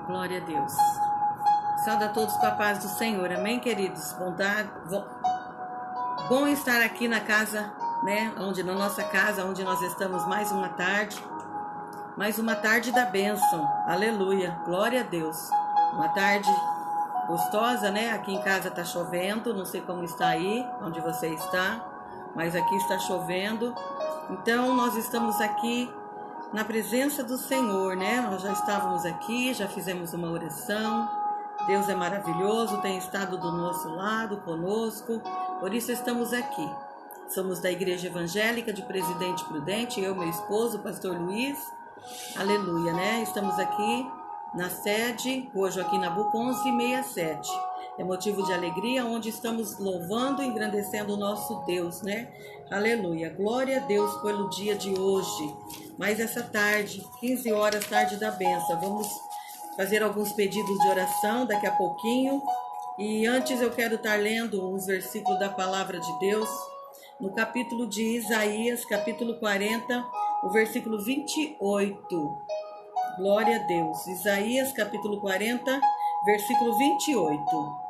Glória a Deus. Saúde a todos com a paz do Senhor. Amém, queridos? Bom estar aqui na casa, né? Na nossa casa, onde nós estamos mais uma tarde da bênção. Aleluia. Glória a Deus. Uma tarde gostosa, né? Aqui em casa tá chovendo. Não sei como está aí, onde você está, mas aqui está chovendo. Então, nós estamos aqui na presença do Senhor, né? Nós já estávamos aqui, já fizemos uma oração. Deus é maravilhoso, tem estado do nosso lado, conosco. Por isso estamos aqui. Somos da Igreja Evangélica de Presidente Prudente, eu, meu esposo, o pastor Luiz. Aleluia, né? Estamos aqui na sede, Rua Joaquim Nabuco, 1167. É motivo de alegria, onde estamos louvando e engrandecendo o nosso Deus, né? Aleluia. Glória a Deus pelo dia de hoje. Mas essa tarde, 15 horas, tarde da bênção. Vamos fazer alguns pedidos de oração daqui a pouquinho. E antes eu quero estar lendo uns versículos da palavra de Deus. No capítulo de Isaías, capítulo 40, o versículo 28. Glória a Deus. Isaías, capítulo 40, versículo 28.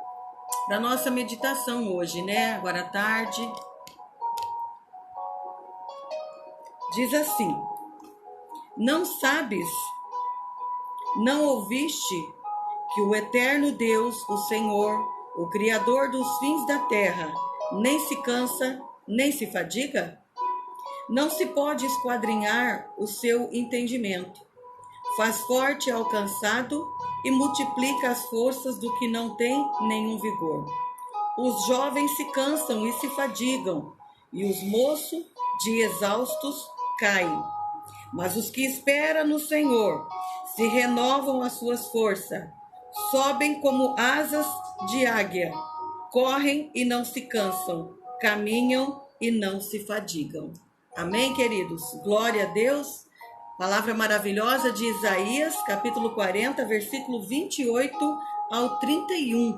Para nossa meditação hoje, né? Agora à tarde. Diz assim: não sabes, não ouviste que o eterno Deus, o Senhor, o Criador dos fins da terra, nem se cansa, nem se fadiga? Não se pode esquadrinhar o seu entendimento. Faz forte ao cansado e multiplica as forças do que não tem nenhum vigor. Os jovens se cansam e se fadigam, e os moços, de exaustos, caem. Mas os que esperam no Senhor se renovam as suas forças, sobem como asas de águia, correm e não se cansam, caminham e não se fadigam. Amém, queridos? Glória a Deus. Palavra maravilhosa de Isaías, capítulo 40, versículo 28 ao 31.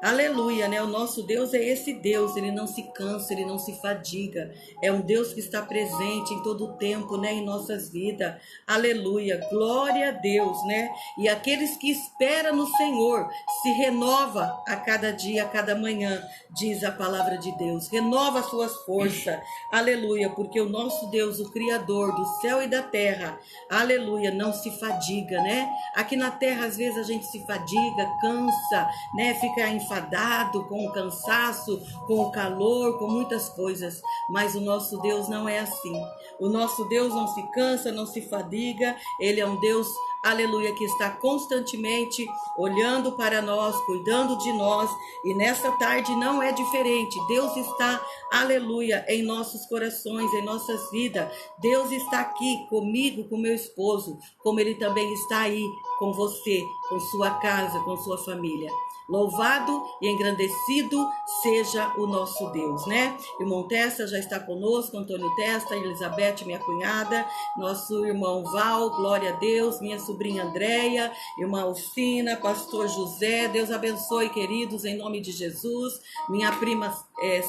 Aleluia, né? O nosso Deus é esse Deus, ele não se cansa, ele não se fadiga. É um Deus que está presente em todo o tempo, né? Em nossas vidas. Aleluia, glória a Deus, né? E aqueles que esperam no Senhor se renova a cada dia, a cada manhã, diz a palavra de Deus. Renova suas forças. Aleluia, porque o nosso Deus, o Criador do céu e da terra, aleluia, não se fadiga, né? Aqui na terra, às vezes, a gente se fadiga, cansa, né? Fica enfadado com o cansaço, com o calor, com muitas coisas. Mas o nosso Deus não é assim. O nosso Deus não se cansa, não se fadiga. Ele é um Deus, aleluia, que está constantemente olhando para nós, cuidando de nós. E nessa tarde não é diferente. Deus está, aleluia, em nossos corações, em nossas vidas. Deus está aqui comigo, com meu esposo, como ele também está aí com você, com sua casa, com sua família. Louvado e engrandecido seja o nosso Deus, né? Irmão Testa já está conosco, Antônio Testa, Elizabeth, minha cunhada, nosso irmão Val, glória a Deus, minha sobrinha Andréia, irmã Alcina, pastor José, Deus abençoe, queridos, em nome de Jesus. Minha prima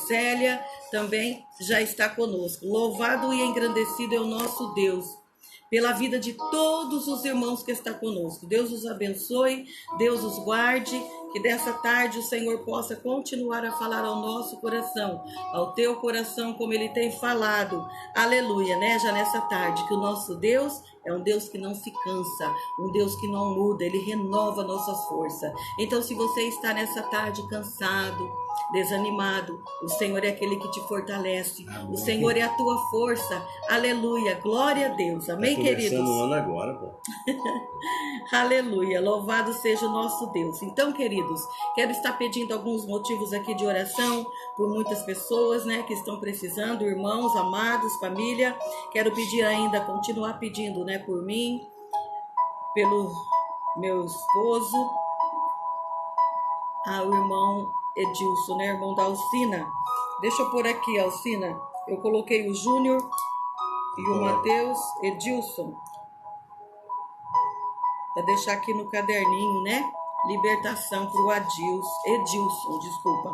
Célia também já está conosco. Louvado e engrandecido é o nosso Deus, pela vida de todos os irmãos que estão conosco. Deus os abençoe, Deus os guarde, que dessa tarde o Senhor possa continuar a falar ao nosso coração, ao teu coração, como Ele tem falado. Aleluia, né? Já nessa tarde, que o nosso Deus é um Deus que não se cansa, um Deus que não muda, Ele renova nossas forças. Então, se você está nessa tarde cansado, desanimado, o Senhor é aquele que te fortalece. O Senhor é a tua força. Aleluia, glória a Deus. Amém, queridos? Começando o ano agora, pô. Aleluia, louvado seja o nosso Deus. Então, queridos, quero estar pedindo alguns motivos aqui de oração por muitas pessoas, né, que estão precisando, irmãos, amados, família. Quero pedir ainda, continuar pedindo, né, por mim, pelo meu esposo, o irmão Edilson, né, irmão da Alcina. Deixa eu pôr aqui, Alcina. Eu coloquei o Júnior e o Matheus, Edilson, para deixar aqui no caderninho, né? libertação para o Edilson, desculpa.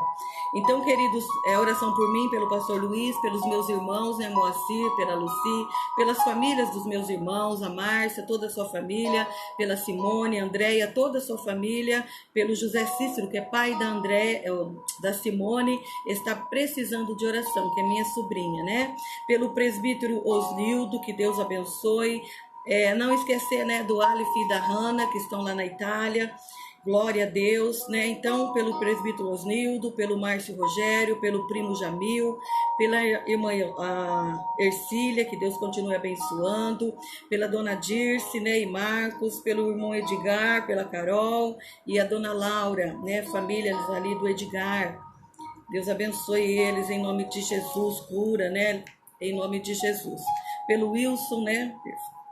Então, queridos, oração por mim, pelo pastor Luiz, pelos meus irmãos, né, Moacir, pela Luci, pelas famílias dos meus irmãos, a Márcia, toda a sua família, pela Simone, a Andréia, toda a sua família, pelo José Cícero, que é pai da Simone, está precisando de oração, que é minha sobrinha, né? Pelo presbítero Osnildo, que Deus abençoe. Não esquecer, né, do Aleph e da Hanna, que estão lá na Itália. Glória a Deus, né? Então, pelo presbítero Osnildo, pelo Márcio Rogério, pelo primo Jamil, pela irmã Ercília, que Deus continue abençoando, pela dona Dirce, né, e Marcos, pelo irmão Edgar, pela Carol e a dona Laura, né, famílias ali do Edgar. Deus abençoe eles em nome de Jesus, cura, né, em nome de Jesus. Pelo Wilson, né,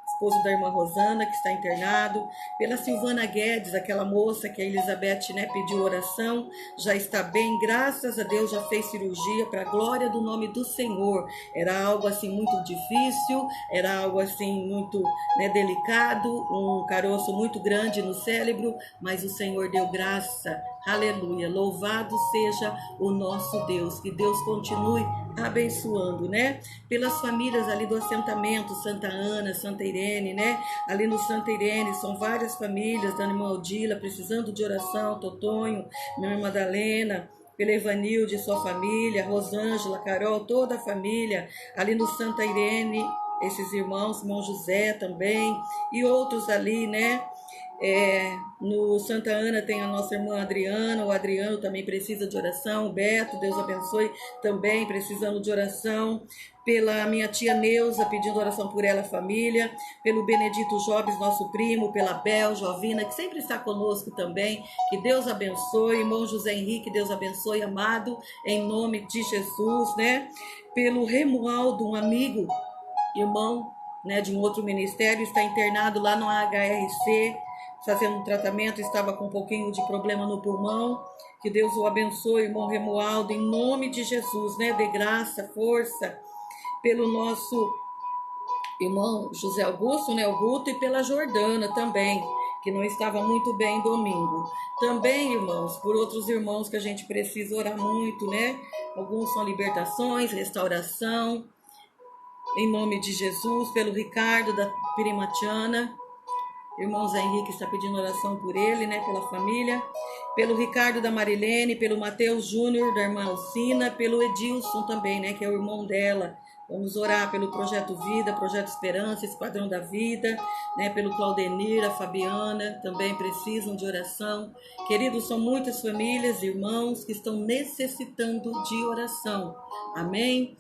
esposo da irmã Rosana, que está internado, pela Silvana Guedes, aquela moça que a Elizabeth, né, pediu oração, já está bem, graças a Deus, já fez cirurgia para a glória do nome do Senhor. Era algo assim muito difícil, era algo assim muito, né, delicado, um caroço muito grande no cérebro, mas o Senhor deu graça. Aleluia, louvado seja o nosso Deus, que Deus continue abençoando, né? Pelas famílias ali do assentamento, Santa Ana, Santa Irene, né? Ali no Santa Irene, são várias famílias, da irmã Odila, precisando de oração, Totonho, minha irmã Madalena, pela Evanilde e sua família, Rosângela, Carol, toda a família, ali no Santa Irene, esses irmãos, irmão José também, e outros ali, né? No Santa Ana tem a nossa irmã Adriana, o Adriano também precisa de oração, o Beto, Deus abençoe, também precisando de oração, pela minha tia Neuza, pedindo oração por ela, família, pelo Benedito Jobes, nosso primo, pela Bel, Jovina, que sempre está conosco também, que Deus abençoe, irmão José Henrique, Deus abençoe, amado, em nome de Jesus, né? Pelo Remualdo, um amigo, irmão, né, de um outro ministério, está internado lá no HRC, fazendo um tratamento, estava com um pouquinho de problema no pulmão, que Deus o abençoe, irmão Remualdo, em nome de Jesus, né, dê graça, força, pelo nosso irmão José Augusto, né, o Guto, e pela Jordana também, que não estava muito bem domingo. Também, irmãos, por outros irmãos que a gente precisa orar muito, né, alguns são libertações, restauração, em nome de Jesus, pelo Ricardo da prima Tiana, irmão Zé Henrique está pedindo oração por ele, né, pela família, pelo Ricardo da Marilene, pelo Mateus Júnior da irmã Alcina, pelo Edilson também, né, que é o irmão dela. Vamos orar pelo Projeto Vida, Projeto Esperança, Esquadrão da Vida, né, pelo Claudenir, a Fabiana, também precisam de oração. Queridos, são muitas famílias, irmãos que estão necessitando de oração. Amém?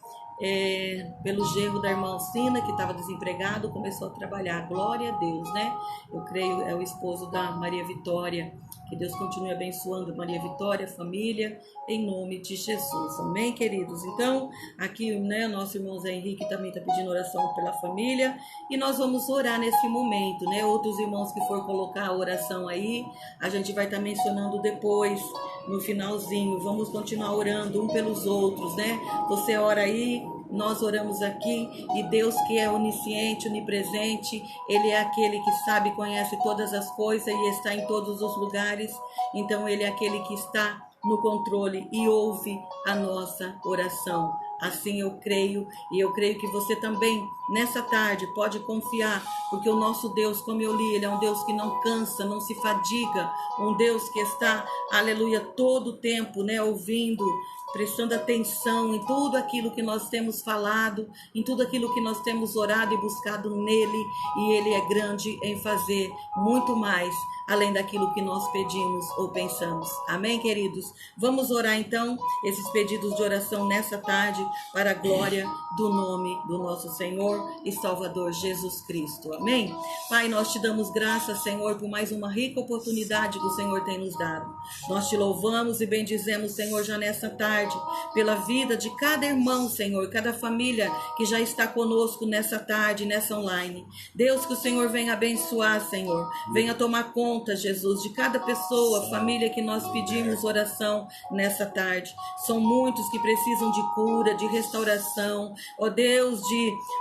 Pelo genro da irmã Alcina, que estava desempregado, começou a trabalhar. Glória a Deus, né? Eu creio, é o esposo da Maria Vitória. Que Deus continue abençoando Maria Vitória, família, em nome de Jesus. Amém, queridos? Então, aqui, né, nosso irmão Zé Henrique também está pedindo oração pela família. E nós vamos orar nesse momento, né? Outros irmãos que for colocar a oração aí, a gente vai estar mencionando depois, no finalzinho. Vamos continuar orando um pelos outros, né? Você ora aí, nós oramos aqui, e Deus, que é onisciente, onipresente, Ele é aquele que sabe, conhece todas as coisas e está em todos os lugares. Então Ele é aquele que está no controle e ouve a nossa oração. Assim eu creio, e eu creio que você também, nessa tarde, pode confiar, porque o nosso Deus, como eu li, Ele é um Deus que não cansa, não se fadiga, um Deus que está, aleluia, todo o tempo, né, ouvindo, prestando atenção em tudo aquilo que nós temos falado, em tudo aquilo que nós temos orado e buscado nele, e Ele é grande em fazer muito mais, além daquilo que nós pedimos ou pensamos. Amém, queridos? Vamos orar então esses pedidos de oração nessa tarde para a glória do nome do nosso Senhor e Salvador Jesus Cristo. Amém? Pai, nós te damos graças, Senhor, por mais uma rica oportunidade que o Senhor tem nos dado. Nós te louvamos e bendizemos, Senhor, já nessa tarde, pela vida de cada irmão, Senhor, cada família que já está conosco nessa tarde, nessa online. Deus, que o Senhor venha abençoar, Senhor, venha tomar conta, Jesus, de cada pessoa, família que nós pedimos oração nessa tarde. São muitos que precisam de cura, de restauração, ó Deus,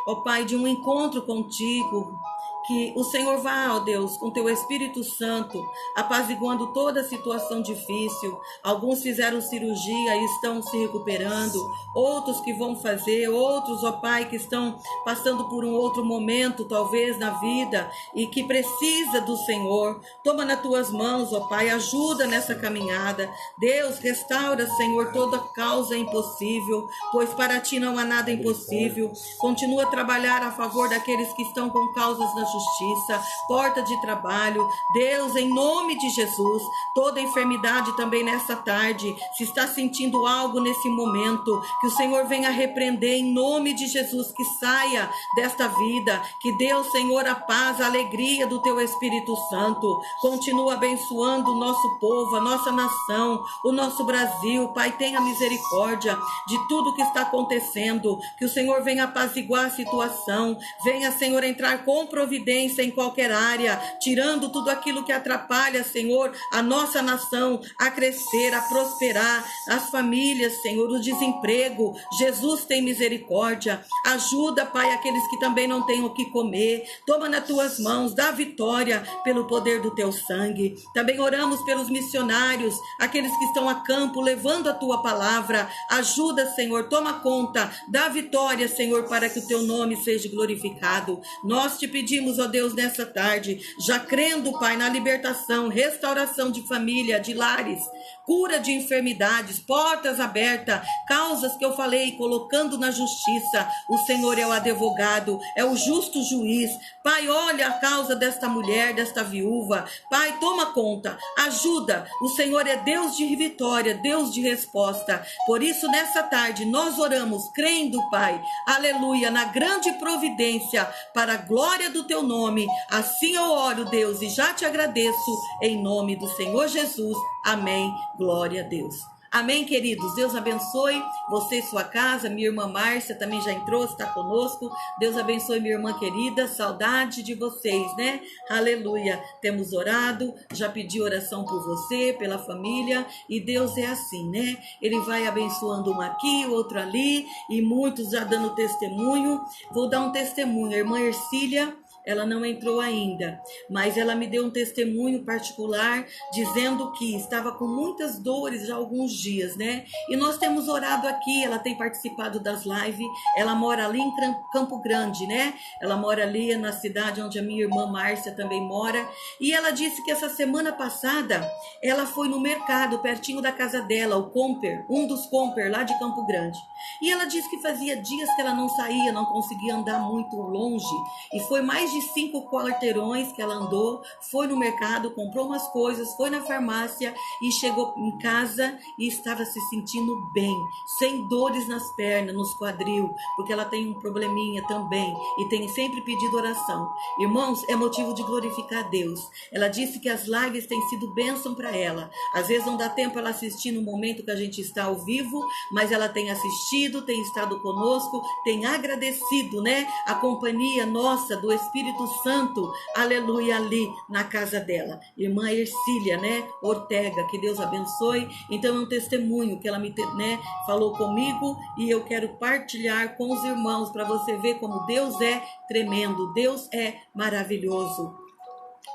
ó Pai, de um encontro contigo. que o Senhor vá, ó Deus, com teu Espírito Santo, apaziguando toda a situação difícil. Alguns fizeram cirurgia e estão se recuperando, outros que vão fazer, outros, ó Pai, que estão passando por um outro momento, talvez, na vida, e que precisa do Senhor. Toma nas tuas mãos, ó Pai, ajuda nessa caminhada. Deus, restaura, Senhor, toda causa impossível, pois para ti não há nada impossível. Continua a trabalhar a favor daqueles que estão com causas na justiça, porta de trabalho. Deus, em nome de Jesus, toda enfermidade também nessa tarde, se está sentindo algo nesse momento, que o Senhor venha repreender em nome de Jesus, que saia desta vida, que Deus, Senhor, a paz, a alegria do teu Espírito Santo. Continua abençoando o nosso povo, a nossa nação, o nosso Brasil. Pai, tenha misericórdia de tudo que está acontecendo, que o Senhor venha apaziguar a situação, venha, Senhor, entrar com providência em qualquer área, tirando tudo aquilo que atrapalha, Senhor, a nossa nação a crescer, a prosperar, as famílias, Senhor, o desemprego. Jesus, tem misericórdia, ajuda, Pai, aqueles que também não têm o que comer. Toma nas tuas mãos, dá vitória pelo poder do teu sangue. Também oramos pelos missionários, aqueles que estão a campo levando a tua palavra. Ajuda, Senhor, toma conta, dá vitória, Senhor, para que o teu nome seja glorificado. Nós te pedimos, ó Deus, nessa tarde, já crendo, Pai, na libertação, restauração de família, de lares, cura de enfermidades, portas abertas, causas que eu falei, colocando na justiça. O Senhor é o advogado, é o justo juiz. Pai, olha a causa desta mulher, desta viúva. Pai, toma conta, ajuda. O Senhor é Deus de vitória, Deus de resposta. Por isso, nessa tarde, nós oramos, crendo, Pai, aleluia, na grande providência, para a glória do teu nome. Assim eu oro, Deus, e já te agradeço, em nome do Senhor Jesus. Amém. Glória a Deus. Amém, queridos. Deus abençoe você e sua casa. Minha irmã Márcia também já entrou, está conosco. Deus abençoe, minha irmã querida. Saudade de vocês, né? Aleluia. Temos orado, já pedi oração por você, pela família. E Deus é assim, né? Ele vai abençoando um aqui, outro ali. E muitos já dando testemunho. Vou dar um testemunho. A irmã Ercília, ela não entrou ainda, mas ela me deu um testemunho particular dizendo que estava com muitas dores já há alguns dias, né? E nós temos orado aqui, ela tem participado das lives, ela mora ali em Campo Grande, né? Ela mora ali na cidade onde a minha irmã Márcia também mora, e ela disse que essa semana passada ela foi no mercado pertinho da casa dela, o Comper, um dos Comper lá de Campo Grande. E ela disse que fazia dias que ela não saía, não conseguia andar muito longe, e foi mais de 5 quarteirões que ela andou, foi no mercado, comprou umas coisas, foi na farmácia e chegou em casa e estava se sentindo bem, sem dores nas pernas, nos quadril, porque ela tem um probleminha também e tem sempre pedido oração. Irmãos, é motivo de glorificar a Deus. Ela disse que as lives têm sido bênção para ela. Às vezes não dá tempo ela assistir no momento que a gente está ao vivo, mas ela tem assistido, tem estado conosco, tem agradecido, né, a companhia nossa do Espírito Santo, aleluia, ali na casa dela. Irmã Ercília, né, Ortega, que Deus abençoe. Então é um testemunho que ela me, né, falou comigo e eu quero partilhar com os irmãos para você ver como Deus é tremendo, Deus é maravilhoso.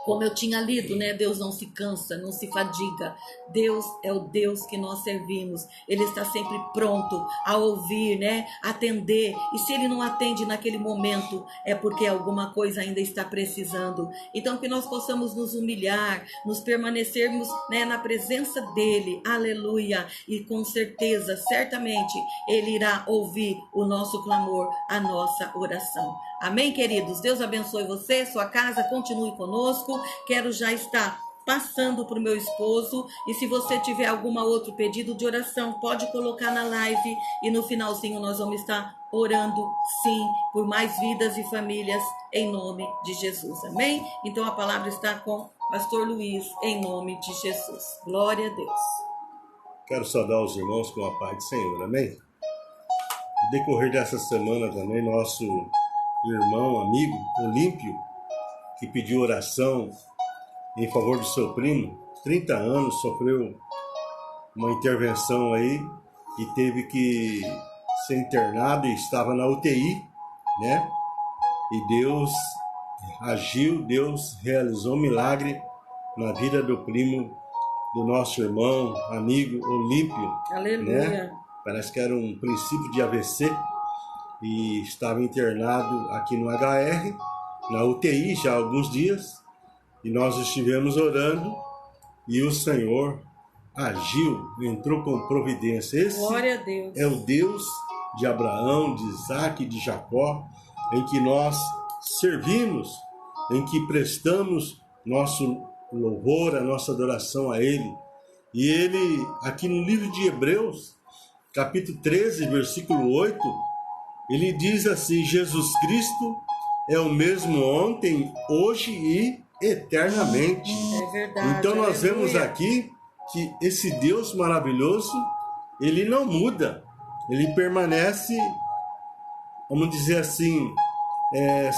Como eu tinha lido, né? Deus não se cansa, não se fadiga. Deus é o Deus que nós servimos. Ele está sempre pronto a ouvir, né? Atender. E se ele não atende naquele momento, é porque alguma coisa ainda está precisando. Então que nós possamos nos humilhar, nos permanecermos, né, na presença dele. Aleluia. E com certeza, certamente, ele irá ouvir o nosso clamor, a nossa oração. Amém, queridos? Deus abençoe você, sua casa, continue conosco. Quero já estar passando para o meu esposo. E se você tiver algum outro pedido de oração, pode colocar na live. E no finalzinho nós vamos estar orando, sim, por mais vidas e famílias, em nome de Jesus. Amém? Então a palavra está com o pastor Luiz, em nome de Jesus. Glória a Deus. Quero saudar os irmãos com a paz do Senhor. Amém? No decorrer dessa semana também, nosso irmão, amigo, Olímpio, que pediu oração em favor do seu primo, 30 anos, sofreu uma intervenção aí e teve que ser internado e estava na UTI, né? E Deus agiu, Deus realizou um milagre na vida do primo do nosso irmão, amigo Olímpio. Aleluia. Né? Parece que era um princípio de AVC e estava internado aqui no HR, na UTI já há alguns dias, e nós estivemos orando e o Senhor agiu, entrou com providência. Esse Glória a Deus. é o Deus de Abraão, de Isaac e de Jacó, em que nós servimos, em que prestamos nosso louvor, a nossa adoração a Ele. E Ele, aqui no livro de Hebreus, capítulo 13, versículo 8, Ele diz assim: Jesus Cristo é o mesmo ontem, hoje e eternamente. É verdade. Então nós aleluia. vemos aqui que esse Deus maravilhoso, Ele não muda, Ele permanece, vamos dizer assim,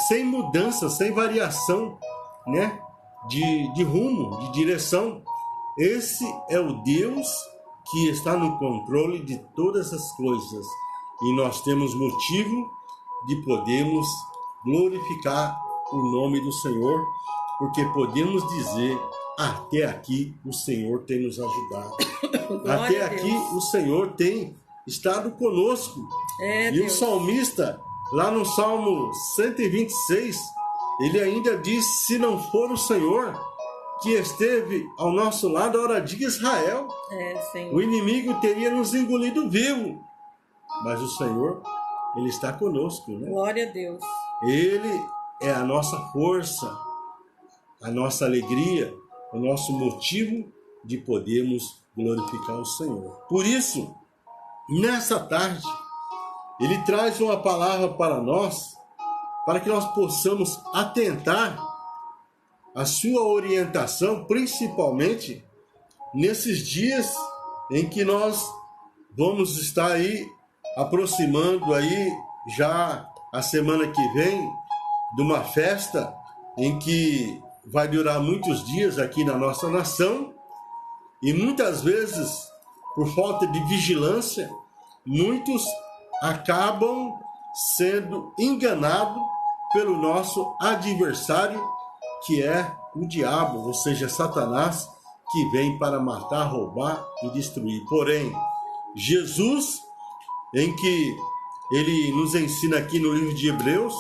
sem mudança, sem variação, né? De rumo, de direção. Esse é o Deus que está no controle de todas as coisas. E nós temos motivo de podermos glorificar o nome do Senhor, porque podemos dizer: até aqui o Senhor tem nos ajudado. Até aqui o Senhor tem estado conosco. E Deus. o salmista, lá no Salmo 126, ele ainda diz: se não for o Senhor que esteve ao nosso lado, a hora de Israel, Senhor. o inimigo teria nos engolido vivo. Mas o Senhor, Ele está conosco, né? Glória a Deus. Ele é a nossa força, a nossa alegria, o nosso motivo de podermos glorificar o Senhor. Por isso, nessa tarde, Ele traz uma palavra para nós, para que nós possamos atentar a sua orientação, principalmente nesses dias em que nós vamos estar aí aproximando aí já a semana que vem de uma festa em que vai durar muitos dias aqui na nossa nação, e muitas vezes, por falta de vigilância, muitos acabam sendo enganados pelo nosso adversário, que é o diabo, ou seja, Satanás, que vem para matar, roubar e destruir. Porém, Jesus, em que ele nos ensina aqui no livro de Hebreus,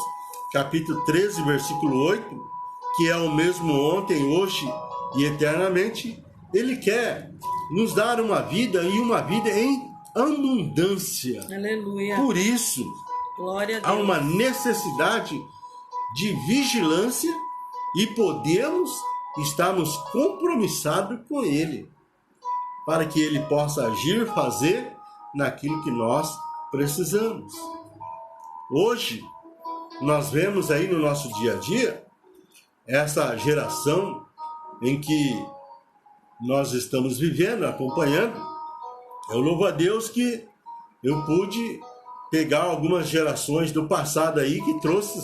capítulo 13, versículo 8, que é o mesmo ontem, hoje e eternamente, ele quer nos dar uma vida, e uma vida em abundância. Aleluia. Por isso, Glória a Deus. há uma necessidade de vigilância e podemos estarmos compromissados com Ele, para que Ele possa agir, fazer naquilo que nós precisamos. Hoje, nós vemos aí no nosso dia a dia, essa geração em que nós estamos vivendo, acompanhando. Eu louvo a Deus que eu pude pegar algumas gerações do passado aí que trouxe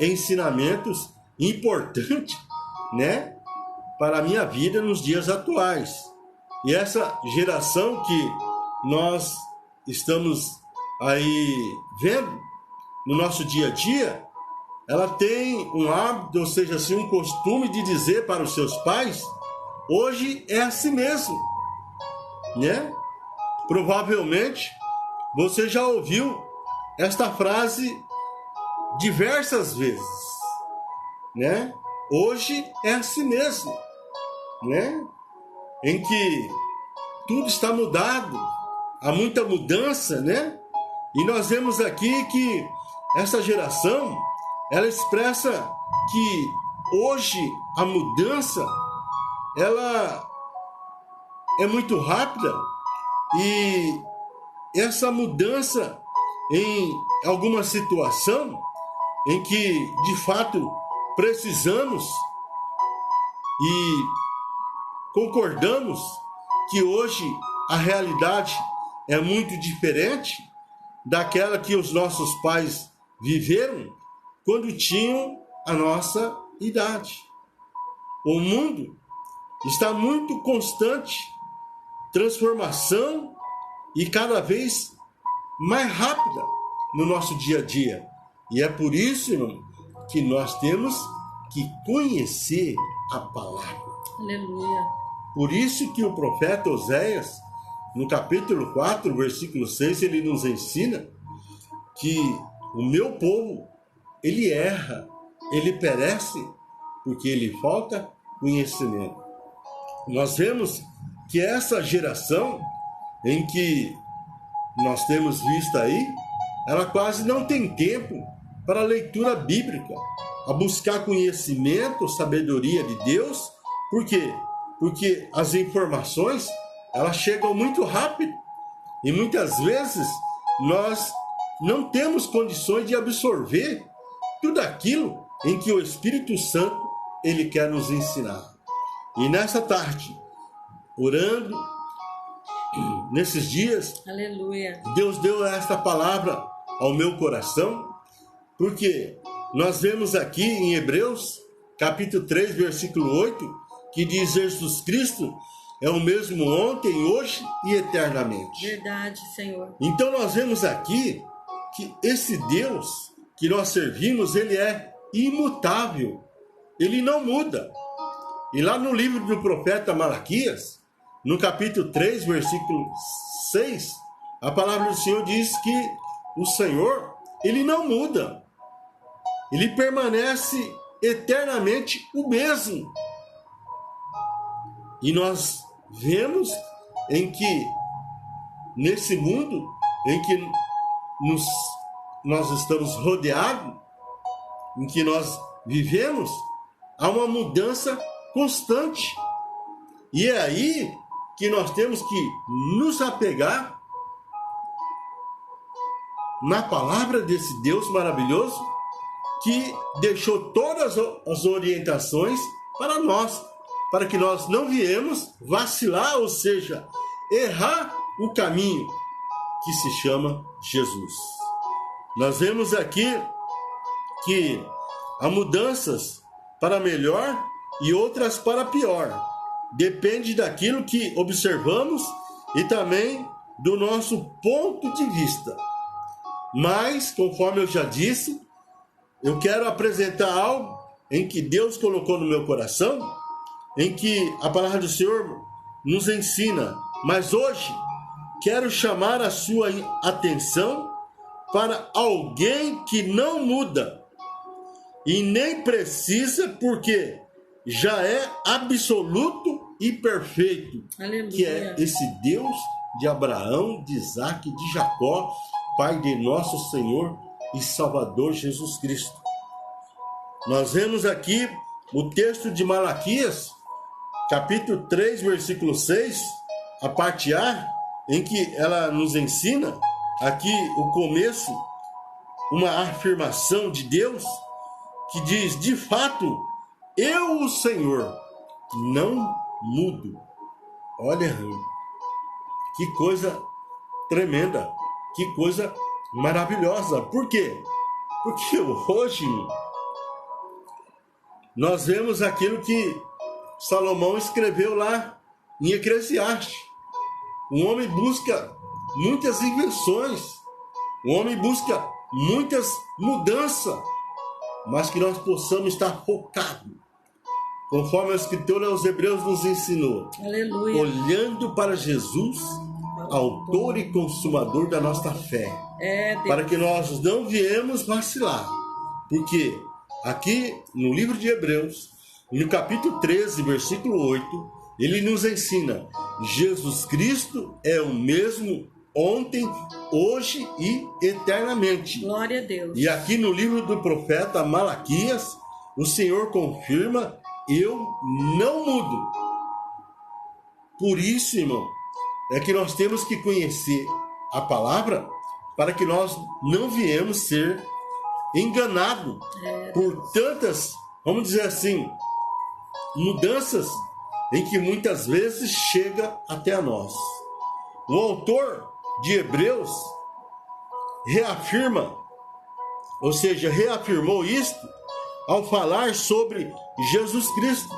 ensinamentos importantes, né, para a minha vida nos dias atuais. E essa geração que nós estamos aí vendo no nosso dia a dia, ela tem um hábito, ou seja, assim, um costume de dizer para os seus pais: hoje é assim mesmo, né? Provavelmente você já ouviu esta frase diversas vezes, né? Hoje é assim mesmo, né? Em que tudo está mudado, há muita mudança, né? E nós vemos aqui que essa geração, ela expressa que hoje a mudança, ela é muito rápida, e essa mudança em alguma situação em que de fato precisamos e concordamos que hoje a realidade é muito diferente daquela que os nossos pais viveram quando tinham a nossa idade. O mundo está muito constante, transformação, e cada vez mais rápida no nosso dia a dia. E é por isso, irmão, que nós temos que conhecer a palavra. Aleluia. Por isso que o profeta Oséias, no capítulo 4, versículo 6, ele nos ensina que o meu povo, ele erra, ele perece, porque ele falta conhecimento. Nós vemos que essa geração em que nós temos visto aí, ela quase não tem tempo para a leitura bíblica, a buscar conhecimento, sabedoria de Deus. Por quê? Porque as informações, elas chegam muito rápido e muitas vezes nós não temos condições de absorver tudo aquilo em que o Espírito Santo ele quer nos ensinar. E nessa tarde, orando, nesses dias, aleluia, Deus deu esta palavra ao meu coração, porque nós vemos aqui em Hebreus, capítulo 3, versículo 8, que diz: Jesus Cristo é o mesmo ontem, hoje e eternamente. Verdade, Senhor. Então nós vemos aqui que esse Deus que nós servimos, ele é imutável, ele não muda. E lá no livro do profeta Malaquias, no capítulo 3, versículo 6, a palavra do Senhor diz que o Senhor, ele não muda. Ele permanece eternamente o mesmo. E nós vemos em que, nesse mundo em que nós estamos rodeados, em que nós vivemos, há uma mudança constante. E é aí que nós temos que nos apegar na palavra desse Deus maravilhoso, que deixou todas as orientações para nós, para que nós não viemos vacilar, ou seja, errar o caminho que se chama Jesus. Nós vemos aqui que há mudanças para melhor e outras para pior. Depende daquilo que observamos e também do nosso ponto de vista. Mas, conforme eu já disse, eu quero apresentar algo em que Deus colocou no meu coração, em que a palavra do Senhor nos ensina. Mas hoje quero chamar a sua atenção para alguém que não muda e nem precisa, porque já é absoluto e perfeito. Aleluia. Que é esse Deus de Abraão, de Isaac, de Jacó, Pai de nosso Senhor e Salvador Jesus Cristo. Nós vemos aqui o texto de Malaquias, capítulo 3, versículo 6, a parte A, em que ela nos ensina aqui o começo, uma afirmação de Deus, que diz: de fato, eu, o Senhor, não mudo. Olha, que coisa tremenda, que coisa maravilhosa. Por quê? Porque hoje nós vemos aquilo que Salomão escreveu lá em Eclesiastes. O homem busca muitas invenções, o homem busca muitas mudanças, mas que nós possamos estar focados, conforme a Escritura aos Hebreus nos ensinou. Aleluia. Olhando para Jesus, autor e consumador da nossa fé, para que nós não viemos vacilar. Porque aqui no livro de Hebreus, no capítulo 13, versículo 8, ele nos ensina: Jesus Cristo é o mesmo ontem, hoje e eternamente. Glória a Deus. E aqui no livro do profeta Malaquias, o Senhor confirma: eu não mudo. Por isso, irmão, é que nós temos que conhecer a palavra, para que nós não viemos ser enganados por tantas, vamos dizer assim, mudanças em que muitas vezes chega até a nós. O autor de Hebreus reafirma, ou seja, reafirmou isto ao falar sobre Jesus Cristo.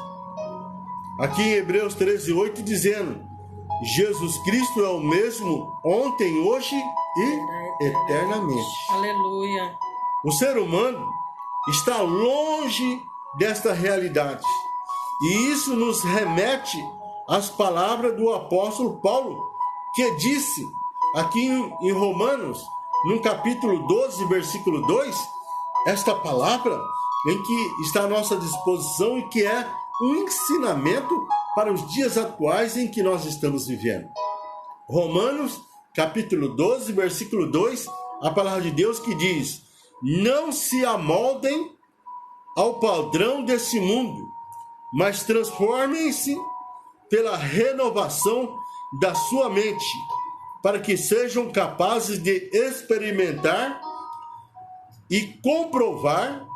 Aqui em Hebreus 13:8, dizendo: Jesus Cristo é o mesmo ontem, hoje e eternamente. Aleluia. O ser humano está longe desta realidade. E isso nos remete às palavras do apóstolo Paulo, que disse aqui em Romanos, no capítulo 12, versículo 2, esta palavra em que está à nossa disposição e que é um ensinamento para os dias atuais em que nós estamos vivendo. Romanos, capítulo 12, versículo 2, a palavra de Deus que diz: não se amoldem ao padrão desse mundo, mas transformem-se pela renovação da sua mente, para que sejam capazes de experimentar e comprovar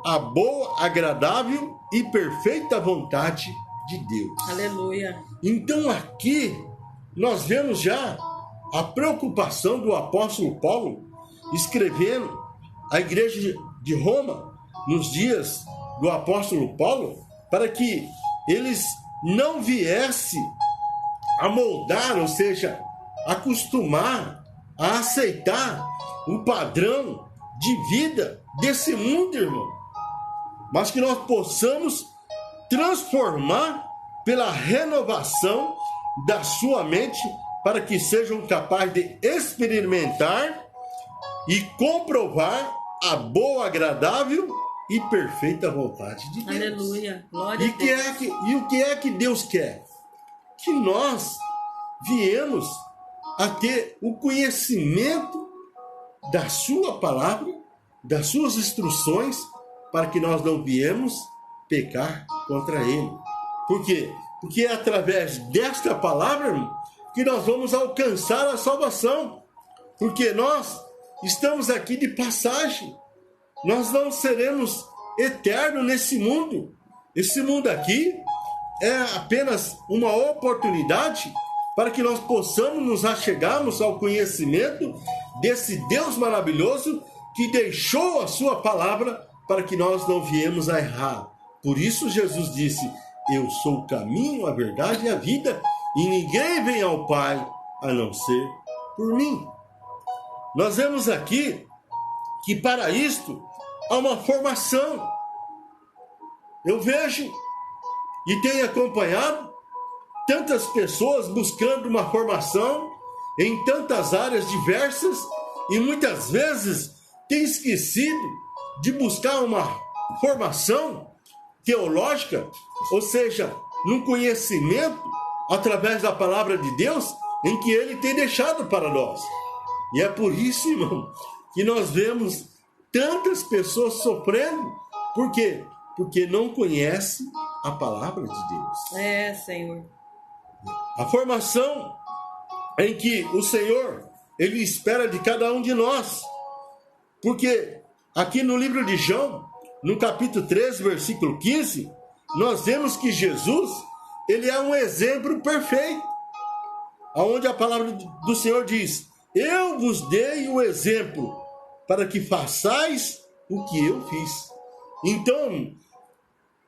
a boa, agradável e perfeita vontade de Deus. Aleluia. Então aqui nós vemos já a preocupação do apóstolo Paulo escrevendo à igreja de Roma nos dias do apóstolo Paulo, para que eles não viessem a moldar, ou seja, acostumar a aceitar o padrão de vida desse mundo, irmão, mas que nós possamos transformar pela renovação da sua mente, para que sejam capazes de experimentar e comprovar a boa, agradável e perfeita vontade de Deus. Aleluia. Glória a Deus. E o que é que Deus quer? Que nós viemos a ter o conhecimento da sua palavra, das suas instruções, para que nós não viemos pecar contra Ele. Por quê? Porque é através desta palavra, irmão, que nós vamos alcançar a salvação. Porque nós estamos aqui de passagem. Nós não seremos eternos nesse mundo. Esse mundo aqui é apenas uma oportunidade para que nós possamos nos achegarmos ao conhecimento desse Deus maravilhoso que deixou a sua palavra para que nós não viemos a errar. Por isso Jesus disse: eu sou o caminho, a verdade e a vida, e ninguém vem ao Pai a não ser por mim. Nós vemos aqui que para isto há uma formação. Eu vejo e tenho acompanhado tantas pessoas buscando uma formação em tantas áreas diversas e muitas vezes tem esquecido de buscar uma formação teológica, ou seja, num conhecimento através da palavra de Deus em que Ele tem deixado para nós. E é por isso, irmão, que nós vemos tantas pessoas sofrendo. Por quê? Porque não conhecem a palavra de Deus. É, Senhor. A formação em que o Senhor, Ele espera de cada um de nós. Porque aqui no livro de João, no capítulo 13, versículo 15, nós vemos que Jesus, Ele é um exemplo perfeito. Onde a palavra do Senhor diz: eu vos dei o exemplo para que façais o que eu fiz. Então,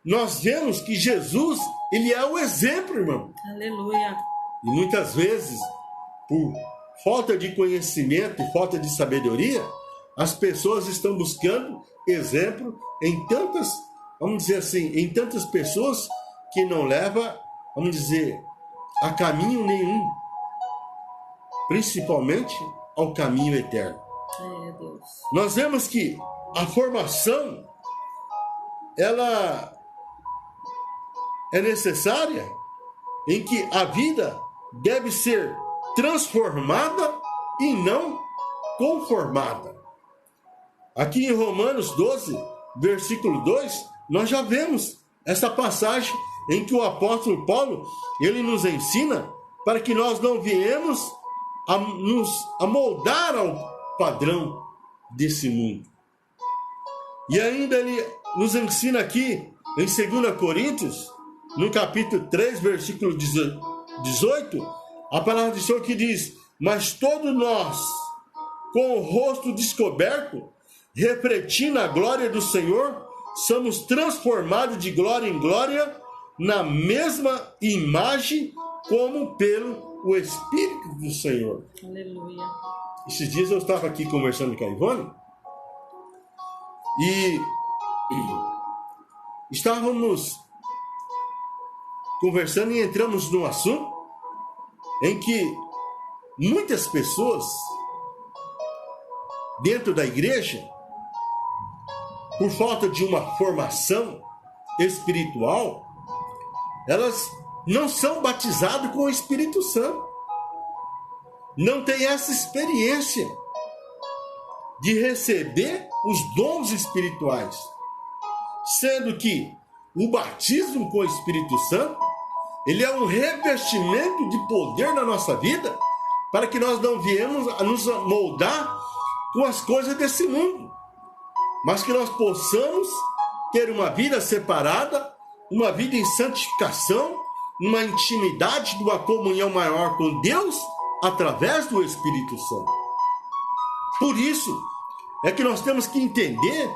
nós vemos que Jesus, Ele é o exemplo, irmão. Aleluia. E muitas vezes, por falta de conhecimento e falta de sabedoria, as pessoas estão buscando exemplo em tantas, vamos dizer assim, em tantas pessoas que não levam, vamos dizer, a caminho nenhum, principalmente ao caminho eterno. É, Deus. Nós vemos que a formação, ela é necessária, em que a vida deve ser transformada e não conformada. Aqui em Romanos 12, versículo 2, nós já vemos essa passagem em que o apóstolo Paulo, ele nos ensina para que nós não viemos a nos amoldar ao padrão desse mundo. E ainda ele nos ensina aqui em 2 Coríntios, no capítulo 3, versículo 18, a palavra do Senhor que diz: mas todos nós, com o rosto descoberto, refletindo a glória do Senhor, somos transformados de glória em glória na mesma imagem, como pelo o Espírito do Senhor. Aleluia. Esses dias eu estava aqui conversando com a Ivone estávamos conversando e entramos num assunto em que muitas pessoas dentro da igreja, por falta de uma formação espiritual, elas não são batizadas com o Espírito Santo. Não tem essa experiência de receber os dons espirituais. Sendo que o batismo com o Espírito Santo, ele é um revestimento de poder na nossa vida, para que nós não viemos a nos moldar com as coisas desse mundo, mas que nós possamos ter uma vida separada, uma vida em santificação, uma intimidade, uma comunhão maior com Deus, através do Espírito Santo. Por isso é que nós temos que entender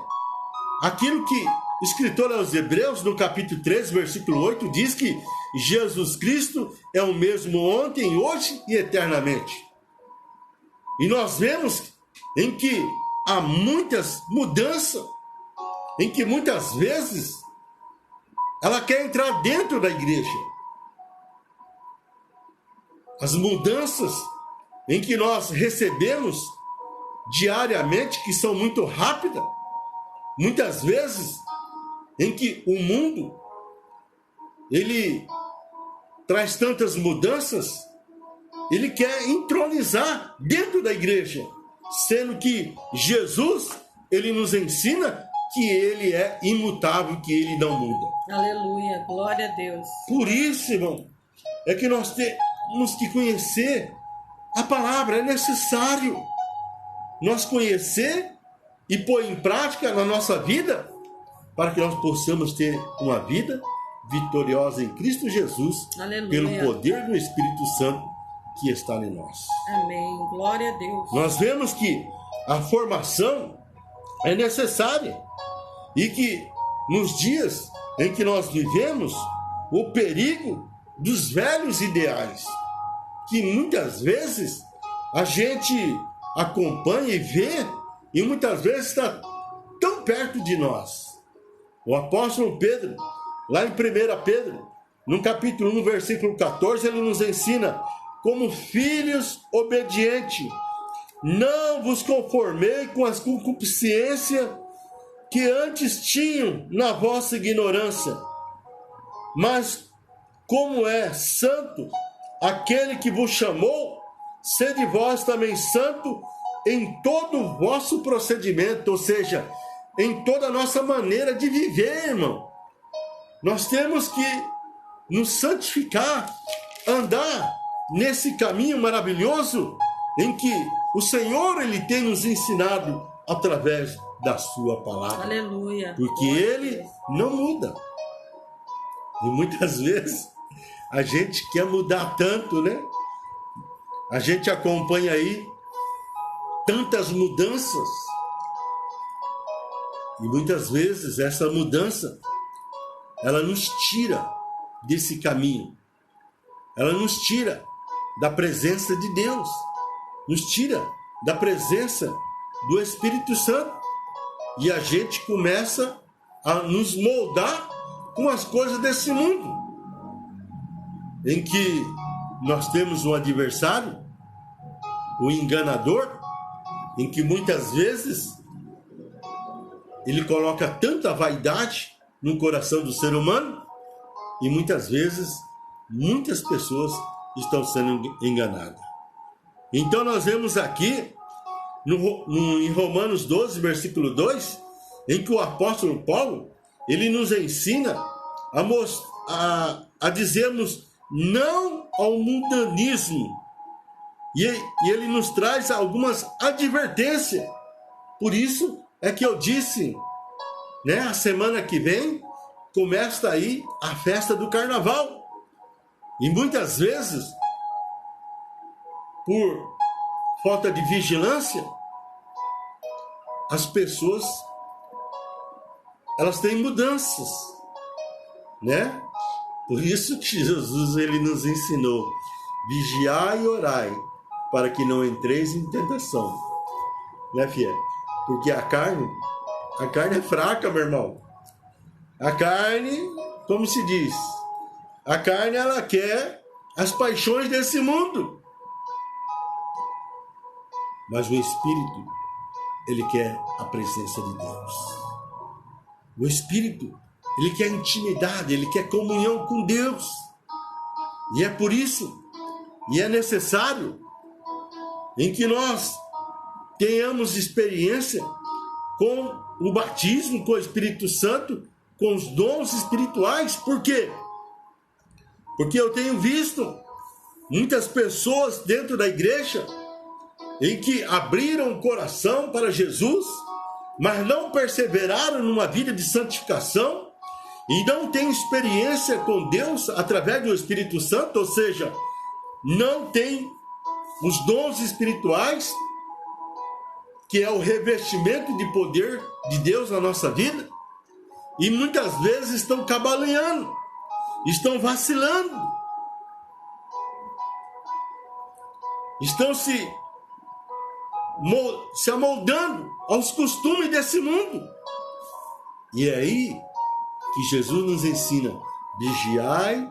aquilo que o escritor aos Hebreus, no capítulo 3, versículo 8, diz que Jesus Cristo é o mesmo ontem, hoje e eternamente. E nós vemos em que há muitas mudanças, em que muitas vezes ela quer entrar dentro da igreja. As mudanças em que nós recebemos diariamente, que são muito rápidas, muitas vezes em que o mundo ele traz tantas mudanças, ele quer entronizar dentro da igreja, sendo que Jesus, ele nos ensina que ele é imutável, que ele não muda. Aleluia, glória a Deus. Por isso, irmão, é que nós temos que conhecer a palavra. É necessário nós conhecer e pôr em prática na nossa vida, para que nós possamos ter uma vida vitoriosa em Cristo Jesus. Aleluia. Pelo poder do Espírito Santo que está em nós. Amém, glória a Deus. Nós vemos que a formação é necessária e que nos dias em que nós vivemos, o perigo dos velhos ideais, que muitas vezes a gente acompanha e vê, e muitas vezes está tão perto de nós. O apóstolo Pedro, lá em 1 Pedro, no capítulo 1, versículo 14, ele nos ensina: como filhos obedientes, não vos conformei com as concupiscências que antes tinham na vossa ignorância, mas como é santo aquele que vos chamou, sede vós também santo em todo o vosso procedimento, ou seja, em toda a nossa maneira de viver, irmão. Nós temos que nos santificar, andar nesse caminho maravilhoso em que o Senhor ele tem nos ensinado através da sua palavra. Aleluia. Porque ele não muda. E muitas vezes a gente quer mudar tanto, né? A gente acompanha aí tantas mudanças. E muitas vezes essa mudança, ela nos tira desse caminho. Ela nos tira da presença de Deus. Nos tira da presença do Espírito Santo. E a gente começa a nos moldar com as coisas desse mundo, em que nós temos um adversário, o enganador, em que muitas vezes ele coloca tanta vaidade no coração do ser humano, e muitas vezes muitas pessoas estão sendo enganadas. Então nós vemos aqui em Romanos 12, versículo 2, em que o apóstolo Paulo, ele nos ensina a dizermos não ao mundanismo. E ele nos traz algumas advertências. Por isso é que eu disse, né, a semana que vem começa aí a festa do carnaval. E muitas vezes, por falta de vigilância, as pessoas elas têm mudanças, né? Por isso que Jesus ele nos ensinou: vigiai e orai, para que não entreis em tentação, né, filha? Porque a carne é fraca, meu irmão. A carne, como se diz, a carne ela quer as paixões desse mundo. Mas o Espírito, ele quer a presença de Deus. O Espírito, ele quer intimidade, ele quer comunhão com Deus. E é por isso, e é necessário, em que nós tenhamos experiência com o batismo, com o Espírito Santo, com os dons espirituais. Por quê? Porque eu tenho visto muitas pessoas dentro da igreja em que abriram o coração para Jesus, mas não perseveraram numa vida de santificação e não têm experiência com Deus através do Espírito Santo, ou seja, não tem os dons espirituais, que é o revestimento de poder de Deus na nossa vida, e muitas vezes estão cambaleando, estão vacilando, estão se amoldando aos costumes desse mundo. E é aí que Jesus nos ensina: vigiai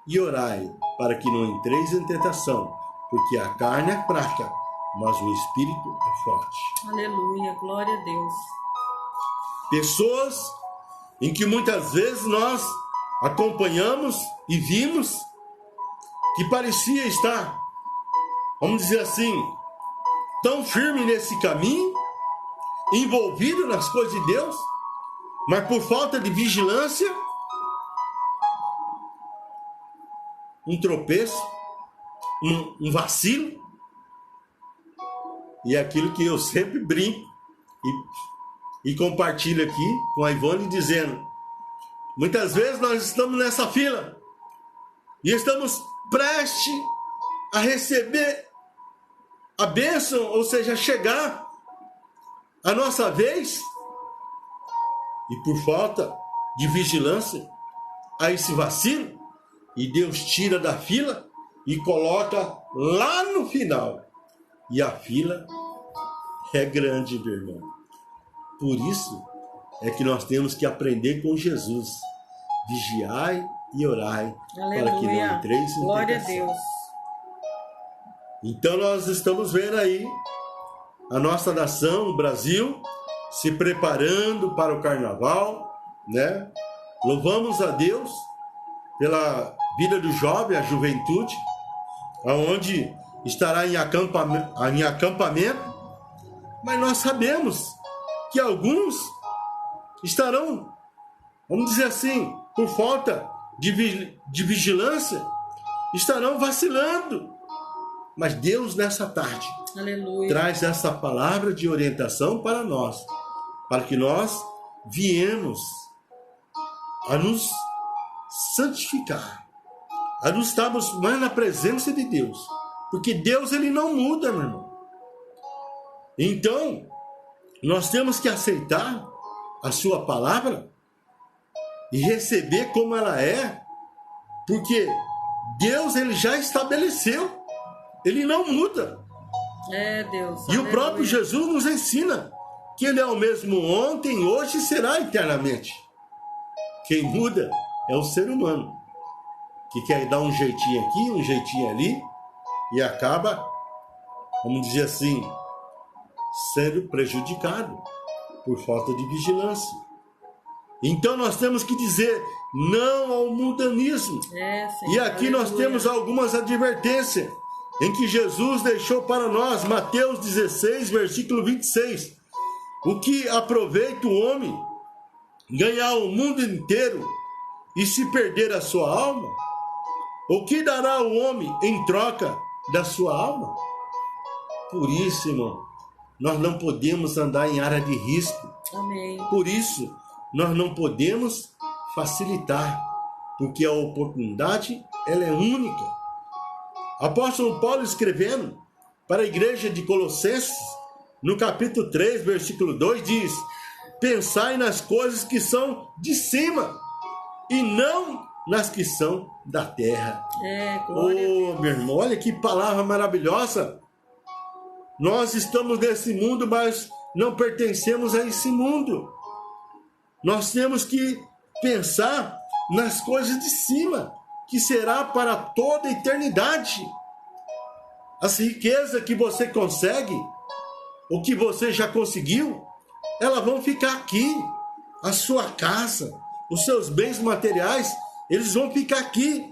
e orai, para que não entreis em tentação, porque a carne é fraca, mas o Espírito é forte. Aleluia, glória a Deus. Pessoas em que muitas vezes nós acompanhamos e vimos que parecia estar, vamos dizer assim, tão firme nesse caminho, envolvido nas coisas de Deus, mas por falta de vigilância, um tropeço, um vacilo. E é aquilo que eu sempre brinco e compartilho aqui com a Ivone, dizendo: muitas vezes nós estamos nessa fila e estamos prestes a receber a bênção, ou seja, chegar a nossa vez, e por falta de vigilância, a esse vacilo, e Deus tira da fila e coloca lá no final. E a fila é grande, meu irmão. Por isso é que nós temos que aprender com Jesus: vigiai e orai, aleluia, para que não entreis em glória tentação. a Deus. Então nós estamos vendo aí a nossa nação, o Brasil, se preparando para o carnaval, né? Louvamos a Deus pela vida do jovem, a juventude, aonde estará em acampamento, mas nós sabemos que alguns estarão, vamos dizer assim, por falta de vigilância, estarão vacilando. Mas Deus, nessa tarde, aleluia, traz essa palavra de orientação para nós, para que nós viemos a nos santificar, a nos estarmos mais na presença de Deus, porque Deus, ele não muda, meu irmão. Então, nós temos que aceitar a sua palavra e receber como ela é, porque Deus, ele já estabeleceu, ele não muda. É, Deus. E aleluia. O próprio Jesus nos ensina que ele é o mesmo ontem, hoje e será eternamente. Quem muda é o ser humano, que quer dar um jeitinho aqui, um jeitinho ali, e acaba, vamos dizer assim, sendo prejudicado por falta de vigilância. Então nós temos que dizer não ao mundanismo. Senhor, e aqui aleluia. Nós temos algumas advertências em que Jesus deixou para nós. Mateus 16, versículo 26. O que aproveita o homem ganhar o mundo inteiro e se perder a sua alma? O que dará o homem em troca da sua alma? Por isso, irmão, nós não podemos andar em área de risco. Amém. Por isso, nós não podemos facilitar, porque a oportunidade, ela é única. Apóstolo Paulo, escrevendo para a igreja de Colossenses, no capítulo 3, versículo 2, diz: pensai nas coisas que são de cima e não nas que são da terra. Glória a Deus. Meu irmão, olha que palavra maravilhosa. Nós estamos nesse mundo, mas não pertencemos a esse mundo. Nós temos que pensar nas coisas de cima, que será para toda a eternidade. As riquezas que você consegue, o que você já conseguiu, elas vão ficar aqui. A sua casa, os seus bens materiais, eles vão ficar aqui.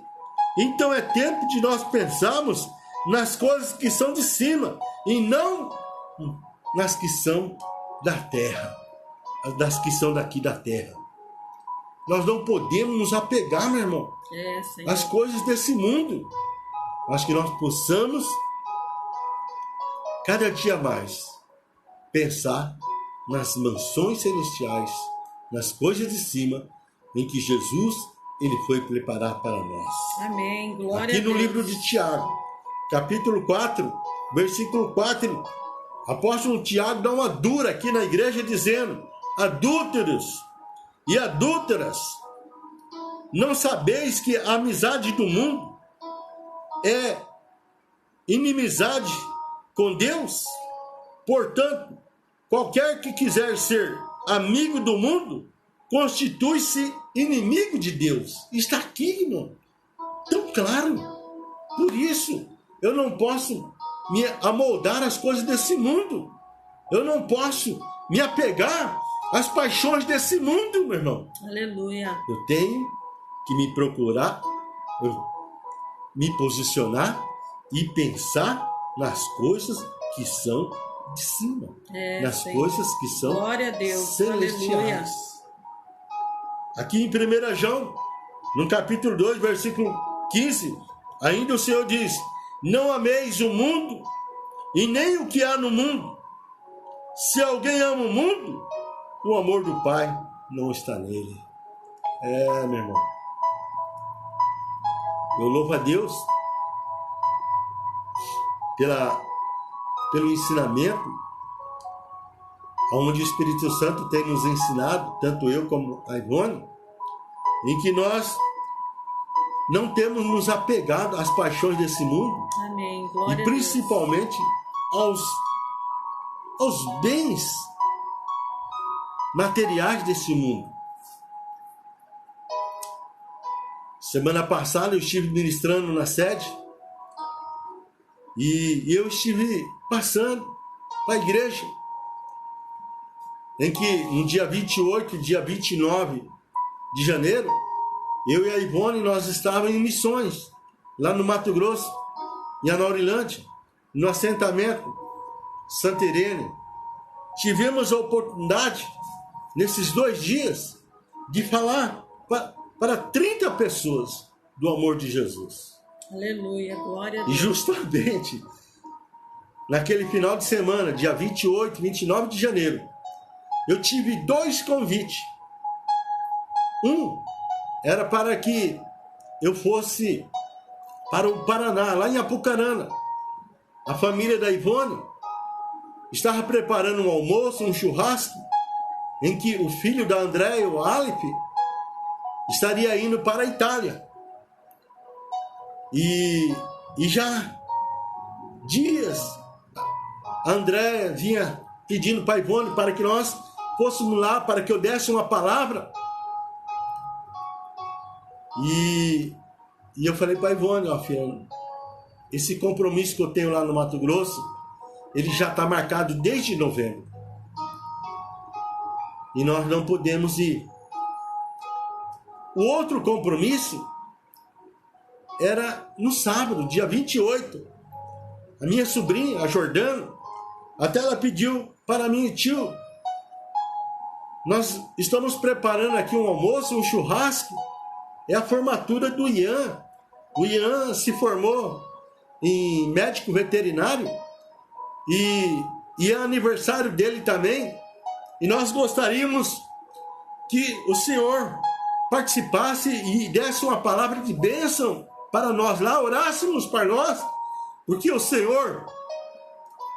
Então é tempo de nós pensarmos nas coisas que são de cima e não nas que são da terra, das que são daqui da terra. Nós não podemos nos apegar, meu irmão, às coisas desse mundo. Mas que nós possamos cada dia mais pensar nas mansões celestiais, nas coisas de cima, em que Jesus ele foi preparar para nós. Amém. Glória Aqui a Deus. no livro de Tiago, capítulo 4, versículo 4, apóstolo Tiago dá uma dura aqui na igreja dizendo: adúlteros e adúlteras, não sabeis que a amizade do mundo é inimizade com Deus? Portanto, qualquer que quiser ser amigo do mundo, constitui-se inimigo de Deus. Está aqui, irmão, tão claro. Por isso, eu não posso me amoldar às coisas desse mundo. Eu não posso me apegar às paixões desse mundo, meu irmão. Aleluia. Eu tenho que me procurar, me posicionar e pensar nas coisas que são de cima, nas coisas que são glória a Deus. celestiais. Aleluia. Aqui em 1 João, no capítulo 2, versículo 15, ainda o Senhor diz: não ameis o mundo e nem o que há no mundo. Se alguém ama o mundo, o amor do Pai não está nele. Meu irmão, eu louvo a Deus pelo ensinamento onde o Espírito Santo tem nos ensinado, tanto eu como a Ivone, em que nós não temos nos apegado às paixões desse mundo. Amém. Glória e principalmente aos bens materiais desse mundo. Semana passada eu estive ministrando na sede e eu estive passando para a igreja, em que no dia 28 e dia 29 de janeiro, eu e a Ivone, nós estávamos em missões, lá no Mato Grosso, em Anaurilândia, no assentamento Santa Irene. Tivemos a oportunidade, nesses 2 dias, de falar para 30 pessoas do amor de Jesus. Aleluia, glória a E Deus. justamente naquele final de semana, dia 28, 29 de janeiro, eu tive 2 convites. Um era para que eu fosse para o Paraná, lá em Apucarana. A família da Ivone estava preparando um almoço, um churrasco, em que o filho da Andréia, o Alip, estaria indo para a Itália. E já dias a Andréia vinha pedindo para a Ivone para que nós fôssemos lá, para que eu desse uma palavra. E eu falei para a Ivone: ó, filha, esse compromisso que eu tenho lá no Mato Grosso, ele já está marcado desde novembro. E nós não podemos ir. O outro compromisso era no sábado, dia 28. A minha sobrinha, a Jordana, até ela pediu para mim: tio, nós estamos preparando aqui um almoço, um churrasco. É a formatura do Ian. O Ian se formou em médico veterinário e é aniversário dele também. E nós gostaríamos que o senhor participasse e desse uma palavra de bênção para nós lá, orássemos para nós, porque o Senhor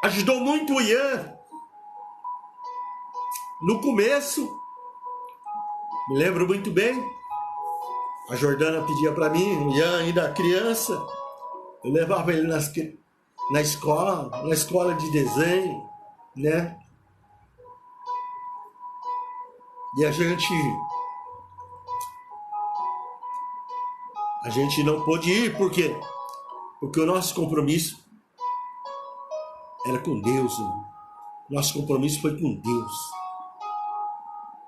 ajudou muito o Ian no começo. Me lembro muito bem, a Jordana pedia para mim, o Ian ainda criança, eu levava ele na escola de desenho, né? E a gente a gente não pôde ir, por quê? Porque o nosso compromisso era com Deus, irmão. Nosso compromisso foi com Deus.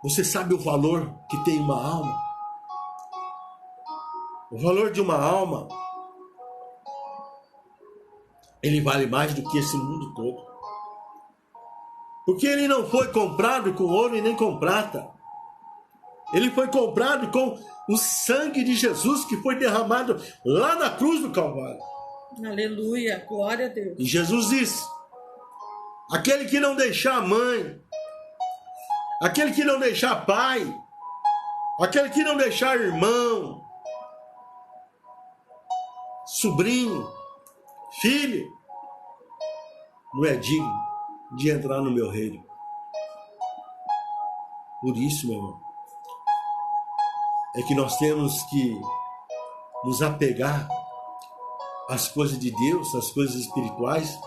Você sabe o valor que tem uma alma? O valor de uma alma, ele vale mais do que esse mundo todo. Porque ele não foi comprado com ouro e nem com prata. Ele foi comprado com o sangue de Jesus que foi derramado lá na cruz do Calvário. Aleluia, glória a Deus. E Jesus disse: aquele que não deixar mãe, aquele que não deixar pai, aquele que não deixar irmão, sobrinho, filho, não é digno de entrar no meu reino. Por isso, meu irmão, é que nós temos que nos apegar às coisas de Deus, às coisas espirituais,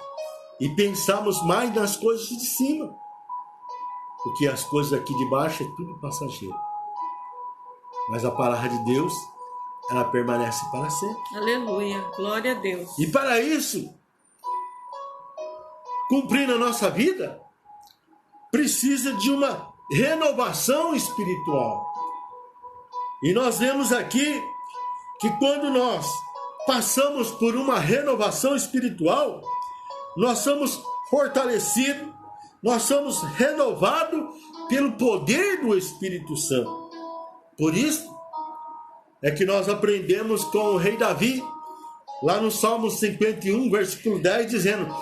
e pensarmos mais nas coisas de cima, porque as coisas aqui de baixo é tudo passageiro. Mas a palavra de Deus, ela permanece para sempre. Aleluia, glória a Deus. E para isso, cumprir na nossa vida, precisa de uma renovação espiritual. E nós vemos aqui que quando nós passamos por uma renovação espiritual, nós somos fortalecidos, nós somos renovados pelo poder do Espírito Santo. Por isso é que nós aprendemos com o rei Davi, lá no Salmo 51, versículo 10, dizendo: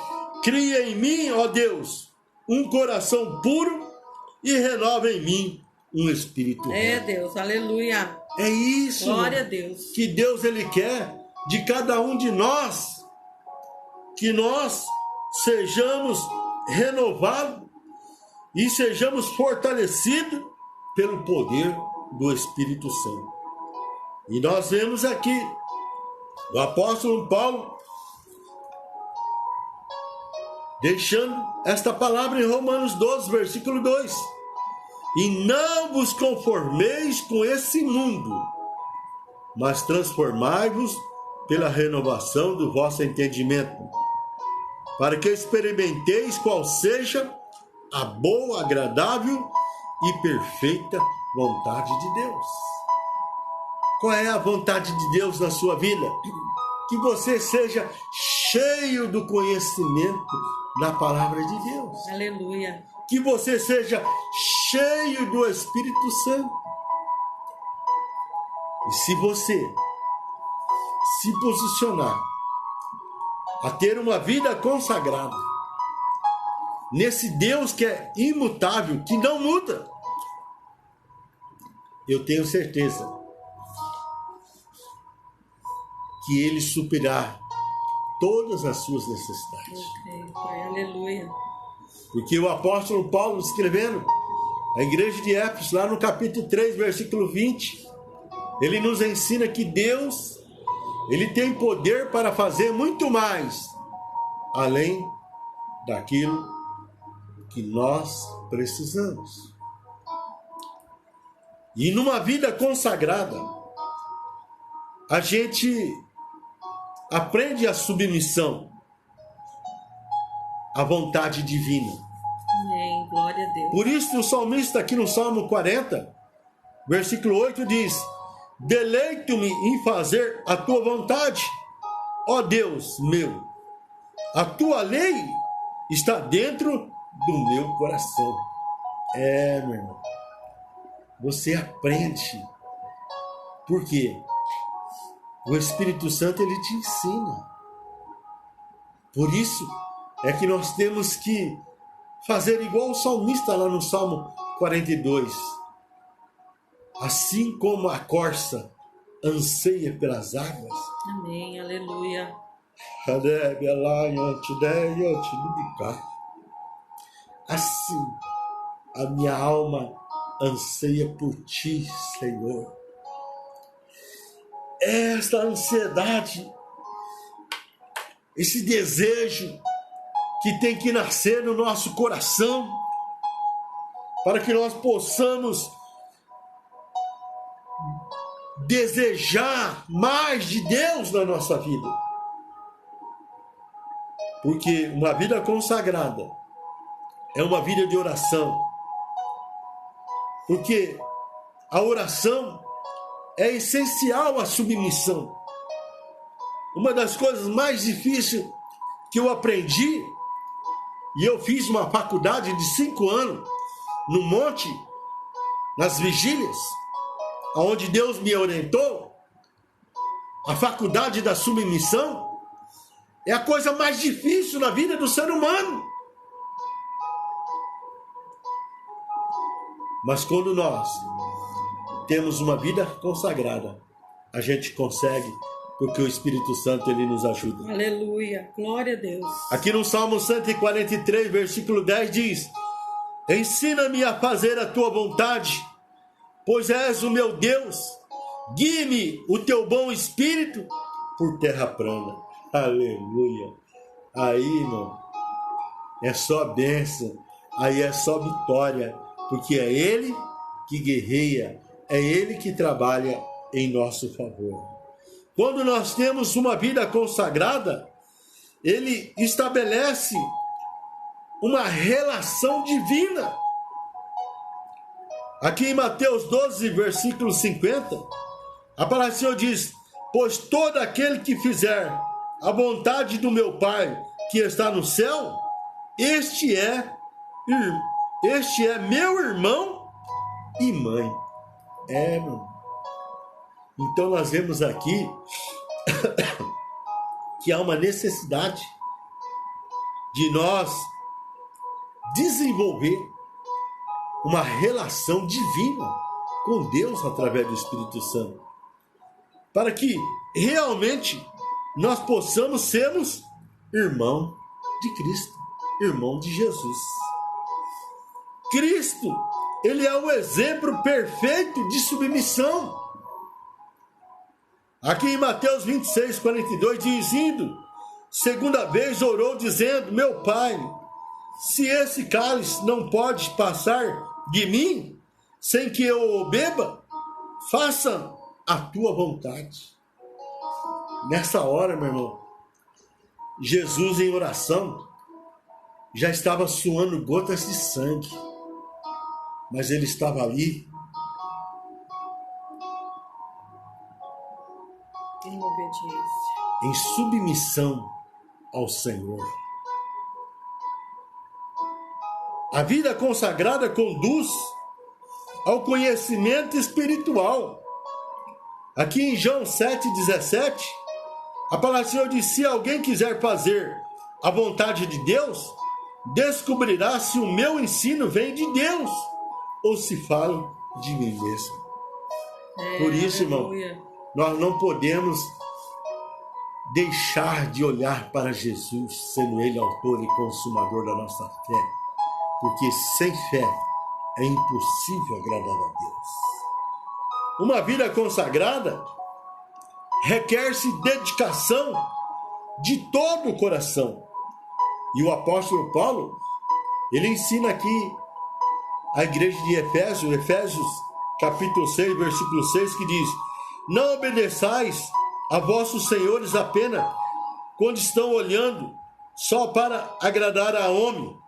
cria em mim, ó Deus, um coração puro e renova em mim um espírito reto. Deus, aleluia. É isso, glória a Deus, que Deus ele quer de cada um de nós, que nós sejamos renovados e sejamos fortalecidos pelo poder do Espírito Santo. E nós vemos aqui o apóstolo Paulo deixando esta palavra em Romanos 12, versículo 2. E não vos conformeis com esse mundo, mas transformai-vos pela renovação do vosso entendimento, para que experimenteis qual seja a boa, agradável e perfeita vontade de Deus. Qual é a vontade de Deus na sua vida? Que você seja cheio do conhecimento da palavra de Deus. Aleluia. Que você seja cheio do Espírito Santo. E se você se posicionar a ter uma vida consagrada nesse Deus que é imutável, que não muda, eu tenho certeza que Ele suprirá todas as suas necessidades. Aleluia. Porque o apóstolo Paulo, escrevendo a igreja de Éfeso, lá no capítulo 3, versículo 20, ele nos ensina que Deus, ele tem poder para fazer muito mais, além daquilo que nós precisamos. E numa vida consagrada, a gente aprende a submissão à vontade divina. Amém, glória a Deus. Por isso o salmista aqui no Salmo 40, versículo 8 diz: deleito-me em fazer a tua vontade, ó Deus meu. A tua lei está dentro do meu coração. Meu irmão, você aprende. Por quê? O Espírito Santo, ele te ensina. Por isso é que nós temos que fazer igual o salmista lá no Salmo 42. Assim como a corça anseia pelas águas. Amém, aleluia. Assim a minha alma anseia por ti, Senhor. Esta ansiedade, esse desejo que tem que nascer no nosso coração, para que nós possamos desejar mais de Deus na nossa vida. Porque uma vida consagrada é uma vida de oração. Porque a oração é essencial à submissão. Uma das coisas mais difíceis que eu aprendi, e eu fiz uma faculdade de 5 anos, no monte, nas vigílias, onde Deus me orientou, a faculdade da submissão, é a coisa mais difícil na vida do ser humano. Mas quando nós temos uma vida consagrada, a gente consegue, porque o Espírito Santo ele nos ajuda. Aleluia, glória a Deus. Aqui no Salmo 143, versículo 10 diz: ensina-me a fazer a tua vontade, pois és o meu Deus. Guie-me o teu bom espírito por terra plana. Aleluia. Aí, irmão, é só bênção, aí é só vitória, porque é Ele que guerreia, é Ele que trabalha em nosso favor. Quando nós temos uma vida consagrada, Ele estabelece uma relação divina. Aqui em Mateus 12, versículo 50, a palavra do Senhor diz: pois todo aquele que fizer a vontade do meu Pai que está no céu, este é meu irmão e mãe. Irmão. Então nós vemos aqui que há uma necessidade de nós desenvolver uma relação divina com Deus através do Espírito Santo, para que realmente nós possamos sermos irmão de Cristo, irmão de Jesus. Cristo, ele é o exemplo perfeito de submissão. Aqui em Mateus 26, 42 diz: indo, segunda vez orou dizendo: meu Pai, se esse cálice não pode passar de mim sem que eu o beba, faça a tua vontade. Nessa hora, meu irmão, Jesus em oração já estava suando gotas de sangue, mas ele estava ali em obediência, em submissão ao Senhor. A vida consagrada conduz ao conhecimento espiritual. Aqui em João 7,17, a palavra do Senhor diz: se alguém quiser fazer a vontade de Deus, descobrirá se o meu ensino vem de Deus ou se falo de mim mesmo. Por isso, irmão, nós não podemos deixar de olhar para Jesus, sendo Ele autor e consumador da nossa fé, porque sem fé é impossível agradar a Deus. Uma vida consagrada requer-se dedicação de todo o coração. E o apóstolo Paulo, ele ensina aqui a igreja de Efésios capítulo 6, versículo 6, que diz: não obedeçais a vossos senhores apenas quando estão olhando só para agradar a homem,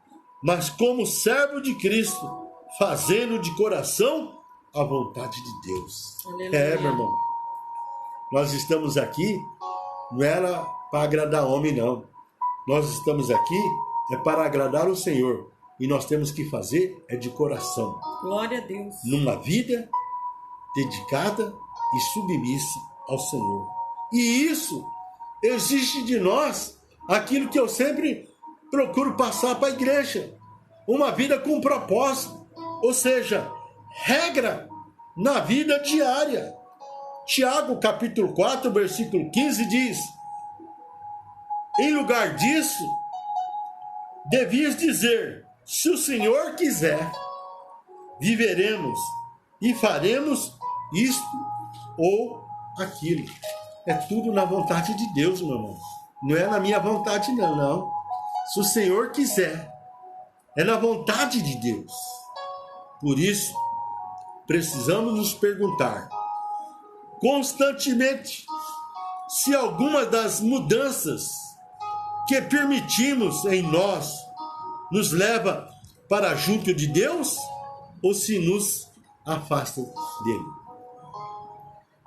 mas como servo de Cristo, fazendo de coração a vontade de Deus. Aleluia. Meu irmão, nós estamos aqui, não era para agradar homem, não. Nós estamos aqui para agradar o Senhor. E nós temos que fazer de coração. Glória a Deus. Numa vida dedicada e submissa ao Senhor. E isso exige de nós aquilo que eu sempre procuro passar para a igreja. Uma vida com propósito. Ou seja, regra na vida diária. Tiago capítulo 4, versículo 15 diz: em lugar disso, devias dizer: se o Senhor quiser, viveremos e faremos isto ou aquilo. É tudo na vontade de Deus, meu irmão. Não é na minha vontade, não. Se o Senhor quiser, é na vontade de Deus. Por isso, precisamos nos perguntar: constantemente se alguma das mudanças que permitimos em nós nos leva para junto de Deus ou se nos afasta dele.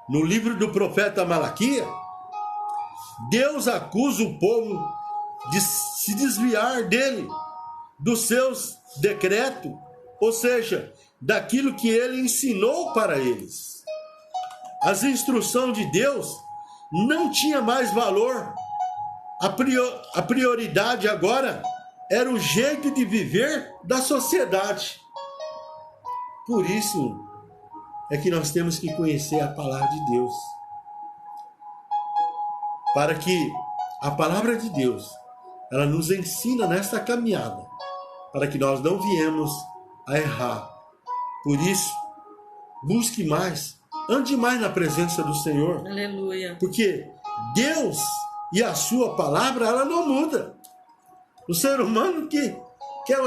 No livro do profeta Malaquias, Deus acusa o povo de se desviar dele, dos seus decretos, ou seja, daquilo que ele ensinou para eles. As instruções de Deus não tinham mais valor. A prioridade agora era o jeito de viver da sociedade. Por isso é que nós temos que conhecer a palavra de Deus. Para que a palavra de Deus, ela nos ensina nesta caminhada, para que nós não viemos a errar. Por isso, busque mais, ande mais na presença do Senhor. Aleluia. Porque Deus e a sua palavra, ela não muda. O ser humano que quer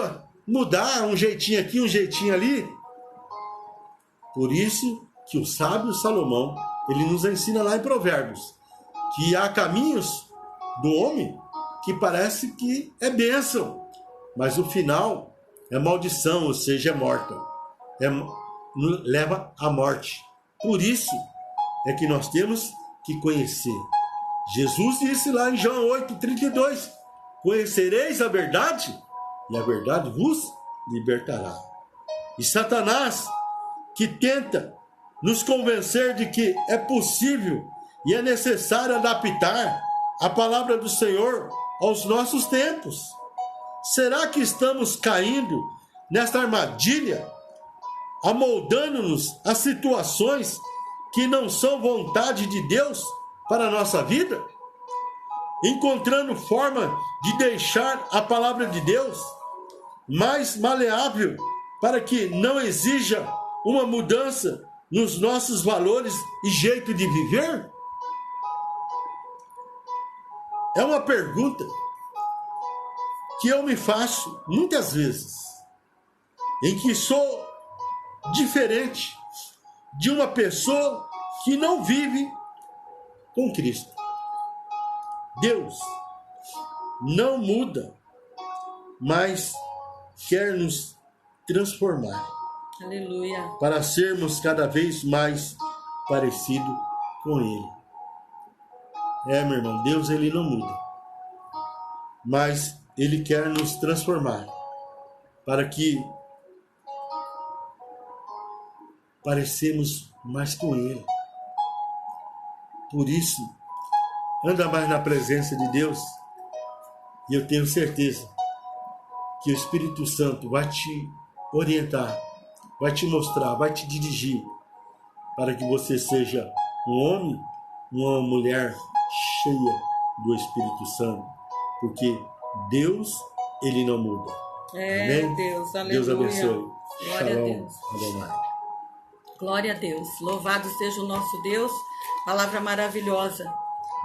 mudar um jeitinho aqui, um jeitinho ali. Por isso que o sábio Salomão, ele nos ensina lá em Provérbios, que há caminhos do homem que parece que é bênção, mas o final é maldição, ou seja, é morta. Leva à morte. Por isso é que nós temos que conhecer. Jesus disse lá em João 8,32: conhecereis a verdade, e a verdade vos libertará. E Satanás, que tenta nos convencer de que é possível e é necessário adaptar a palavra do Senhor aos nossos tempos. Será que estamos caindo nesta armadilha, amoldando-nos a situações que não são vontade de Deus para a nossa vida? Encontrando forma de deixar a palavra de Deus mais maleável para que não exija uma mudança nos nossos valores e jeito de viver? É uma pergunta que eu me faço muitas vezes, em que sou diferente de uma pessoa que não vive com Cristo. Deus não muda, mas quer nos transformar. Aleluia. Para sermos cada vez mais parecidos com Ele. Meu irmão, Deus ele não muda, mas Ele quer nos transformar para que parecemos mais com Ele. Por isso, anda mais na presença de Deus e eu tenho certeza que o Espírito Santo vai te orientar, vai te mostrar, vai te dirigir para que você seja um homem, uma mulher cheia do Espírito Santo, porque Deus, ele não muda. Amém? Deus, aleluia. Deus abençoe. Glória Shalom, a Deus. Adonai. Glória a Deus. Louvado seja o nosso Deus. Palavra maravilhosa.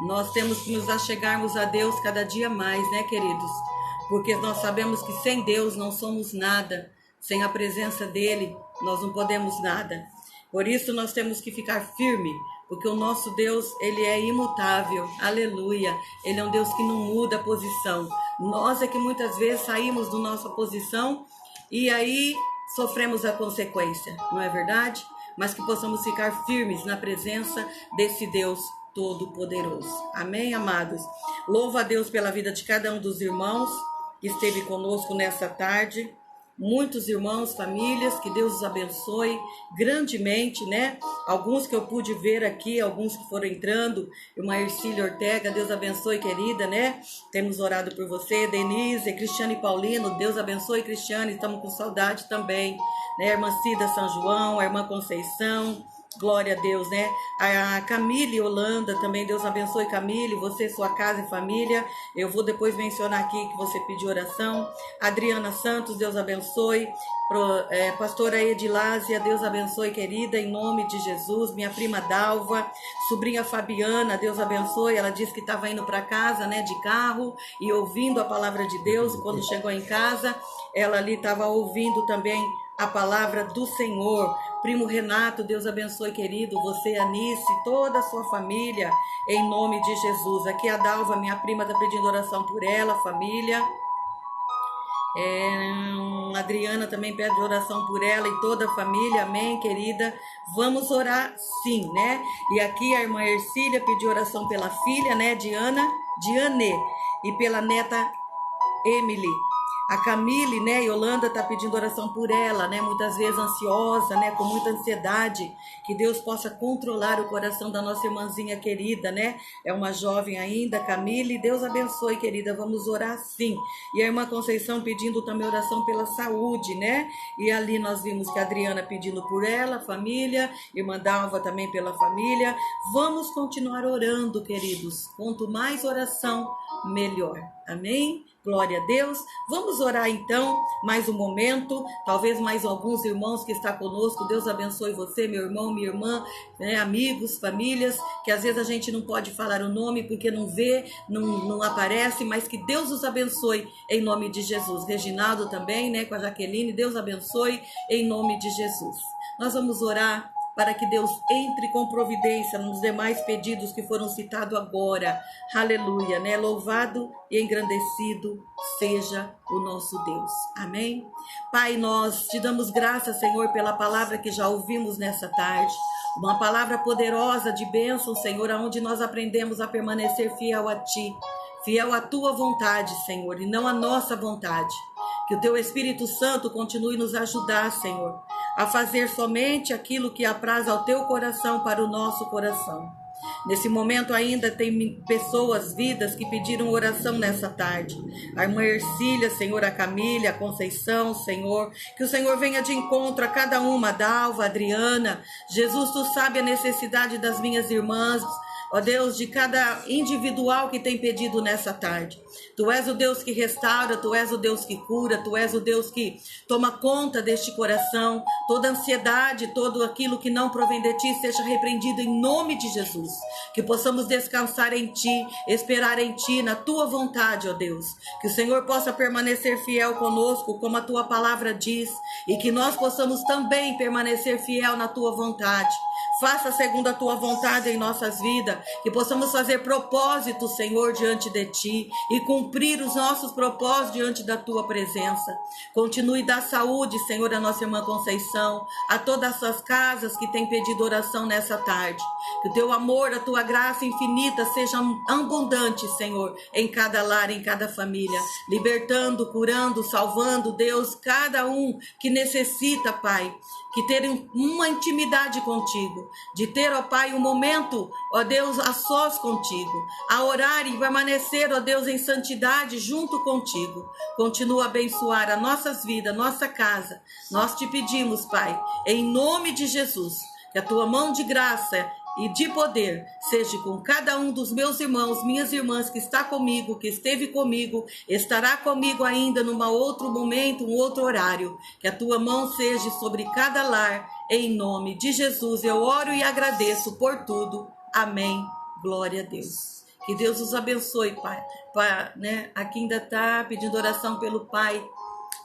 Nós temos que nos achegarmos a Deus cada dia mais, né, queridos? Porque nós sabemos que sem Deus não somos nada. Sem a presença dele, nós não podemos nada. Por isso nós temos que ficar firme, porque o nosso Deus, ele é imutável. Aleluia. Ele é um Deus que não muda a posição. Nós é que muitas vezes saímos da nossa posição e aí sofremos a consequência, não é verdade? Mas que possamos ficar firmes na presença desse Deus Todo-Poderoso. Amém, amados? Louvo a Deus pela vida de cada um dos irmãos que esteve conosco nessa tarde. Muitos irmãos, famílias, que Deus os abençoe grandemente, né? Alguns que eu pude ver aqui, alguns que foram entrando. Irmã Ercília Ortega, Deus abençoe, querida, né? Temos orado por você. Denise, Cristiane Paulino, Deus abençoe, Cristiane, estamos com saudade também, né? Irmã Cida São João, a irmã Conceição, glória a Deus, né? A Camille Holanda também, Deus abençoe, Camille, você, sua casa e família. Eu vou depois mencionar aqui que você pediu oração. Adriana Santos, Deus abençoe. Pastora Edilásia, Deus abençoe, querida, em nome de Jesus. Minha prima Dalva, sobrinha Fabiana, Deus abençoe. Ela disse que estava indo para casa, né, de carro e ouvindo a palavra de Deus. Quando chegou em casa, ela ali estava ouvindo também a palavra do Senhor. Primo Renato, Deus abençoe, querido, você, Anice, toda a sua família, em nome de Jesus. Aqui a Dalva, minha prima, está pedindo oração por ela, família. A Adriana também pede oração por ela e toda a família, amém, querida? Vamos orar sim, né? E aqui a irmã Ercília pediu oração pela filha, né, Diane, e pela neta Emily. A Camille, né, Yolanda tá pedindo oração por ela, né, muitas vezes ansiosa, né, com muita ansiedade, que Deus possa controlar o coração da nossa irmãzinha querida, né, é uma jovem ainda, Camille, Deus abençoe, querida, vamos orar sim. E a irmã Conceição pedindo também oração pela saúde, né, e ali nós vimos que a Adriana pedindo por ela, família, irmã Dalva também pela família. Vamos continuar orando, queridos, quanto mais oração, melhor, amém? Glória a Deus. Vamos orar então, mais um momento, talvez mais alguns irmãos que estão conosco. Deus abençoe você, meu irmão, minha irmã, né, amigos, famílias, que às vezes a gente não pode falar o nome porque não vê, não aparece, mas que Deus os abençoe em nome de Jesus. Reginaldo também, né, com a Jaqueline, Deus abençoe em nome de Jesus. Nós vamos orar para que Deus entre com providência nos demais pedidos que foram citados agora. Aleluia, né? Louvado e engrandecido seja o nosso Deus. Amém? Pai, nós te damos graças, Senhor, pela palavra que já ouvimos nessa tarde. Uma palavra poderosa de bênção, Senhor, onde nós aprendemos a permanecer fiel a Ti, fiel à Tua vontade, Senhor, e não à nossa vontade. Que o Teu Espírito Santo continue nos ajudar, Senhor, a fazer somente aquilo que apraz ao Teu coração para o nosso coração. Nesse momento ainda tem pessoas, vidas que pediram oração nessa tarde. A irmã Ercília, Senhor, a Camila, a Conceição, Senhor, que o Senhor venha de encontro a cada uma, Dalva, Adriana. Jesus, Tu sabe a necessidade das minhas irmãs, ó Deus, de cada individual que tem pedido nessa tarde. Tu és o Deus que restaura, Tu és o Deus que cura, Tu és o Deus que toma conta deste coração. Toda ansiedade, todo aquilo que não provém de Ti, seja repreendido em nome de Jesus. Que possamos descansar em Ti, esperar em Ti, na Tua vontade, ó Deus. Que o Senhor possa permanecer fiel conosco, como a Tua palavra diz, e que nós possamos também permanecer fiel na Tua vontade. Faça segundo a Tua vontade em nossas vidas, que possamos fazer propósitos, Senhor, diante de Ti e cumprir os nossos propósitos diante da Tua presença. Continue dar saúde, Senhor, a nossa irmã Conceição, a todas essas casas que têm pedido oração nessa tarde. Que o Teu amor, a Tua graça infinita seja abundante, Senhor, em cada lar, em cada família, libertando, curando, salvando, Deus, cada um que necessita, Pai, que terem uma intimidade contigo, de ter, ó Pai, um momento, ó Deus, a sós contigo, a orar e permanecer, ó Deus, em santidade junto contigo. Continua a abençoar as nossas vidas, nossa casa. Nós te pedimos, Pai, em nome de Jesus, que a Tua mão de graça e de poder seja com cada um dos meus irmãos, minhas irmãs que está comigo, que esteve comigo, estará comigo ainda num outro momento, um outro horário. Que a Tua mão seja sobre cada lar, em nome de Jesus. Eu oro e agradeço por tudo. Amém. Glória a Deus. Que Deus os abençoe, Pai. Né? Aqui ainda está pedindo oração pelo Pai,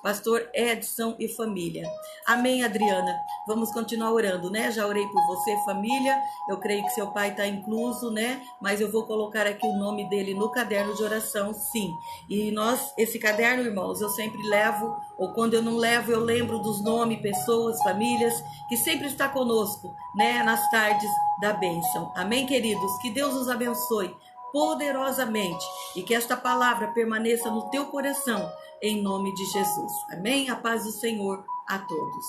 Pastor Edson e família. Amém, Adriana? Vamos continuar orando, né? Já orei por você, família. Eu creio que seu pai está incluso, né? Mas eu vou colocar aqui o nome dele no caderno de oração, sim. E esse caderno, irmãos, eu sempre levo, ou quando eu não levo, eu lembro dos nomes, pessoas, famílias, que sempre está conosco, né? Nas tardes da bênção. Amém, queridos? Que Deus os abençoe poderosamente e que esta palavra permaneça no teu coração, em nome de Jesus. Amém? A paz do Senhor a todos.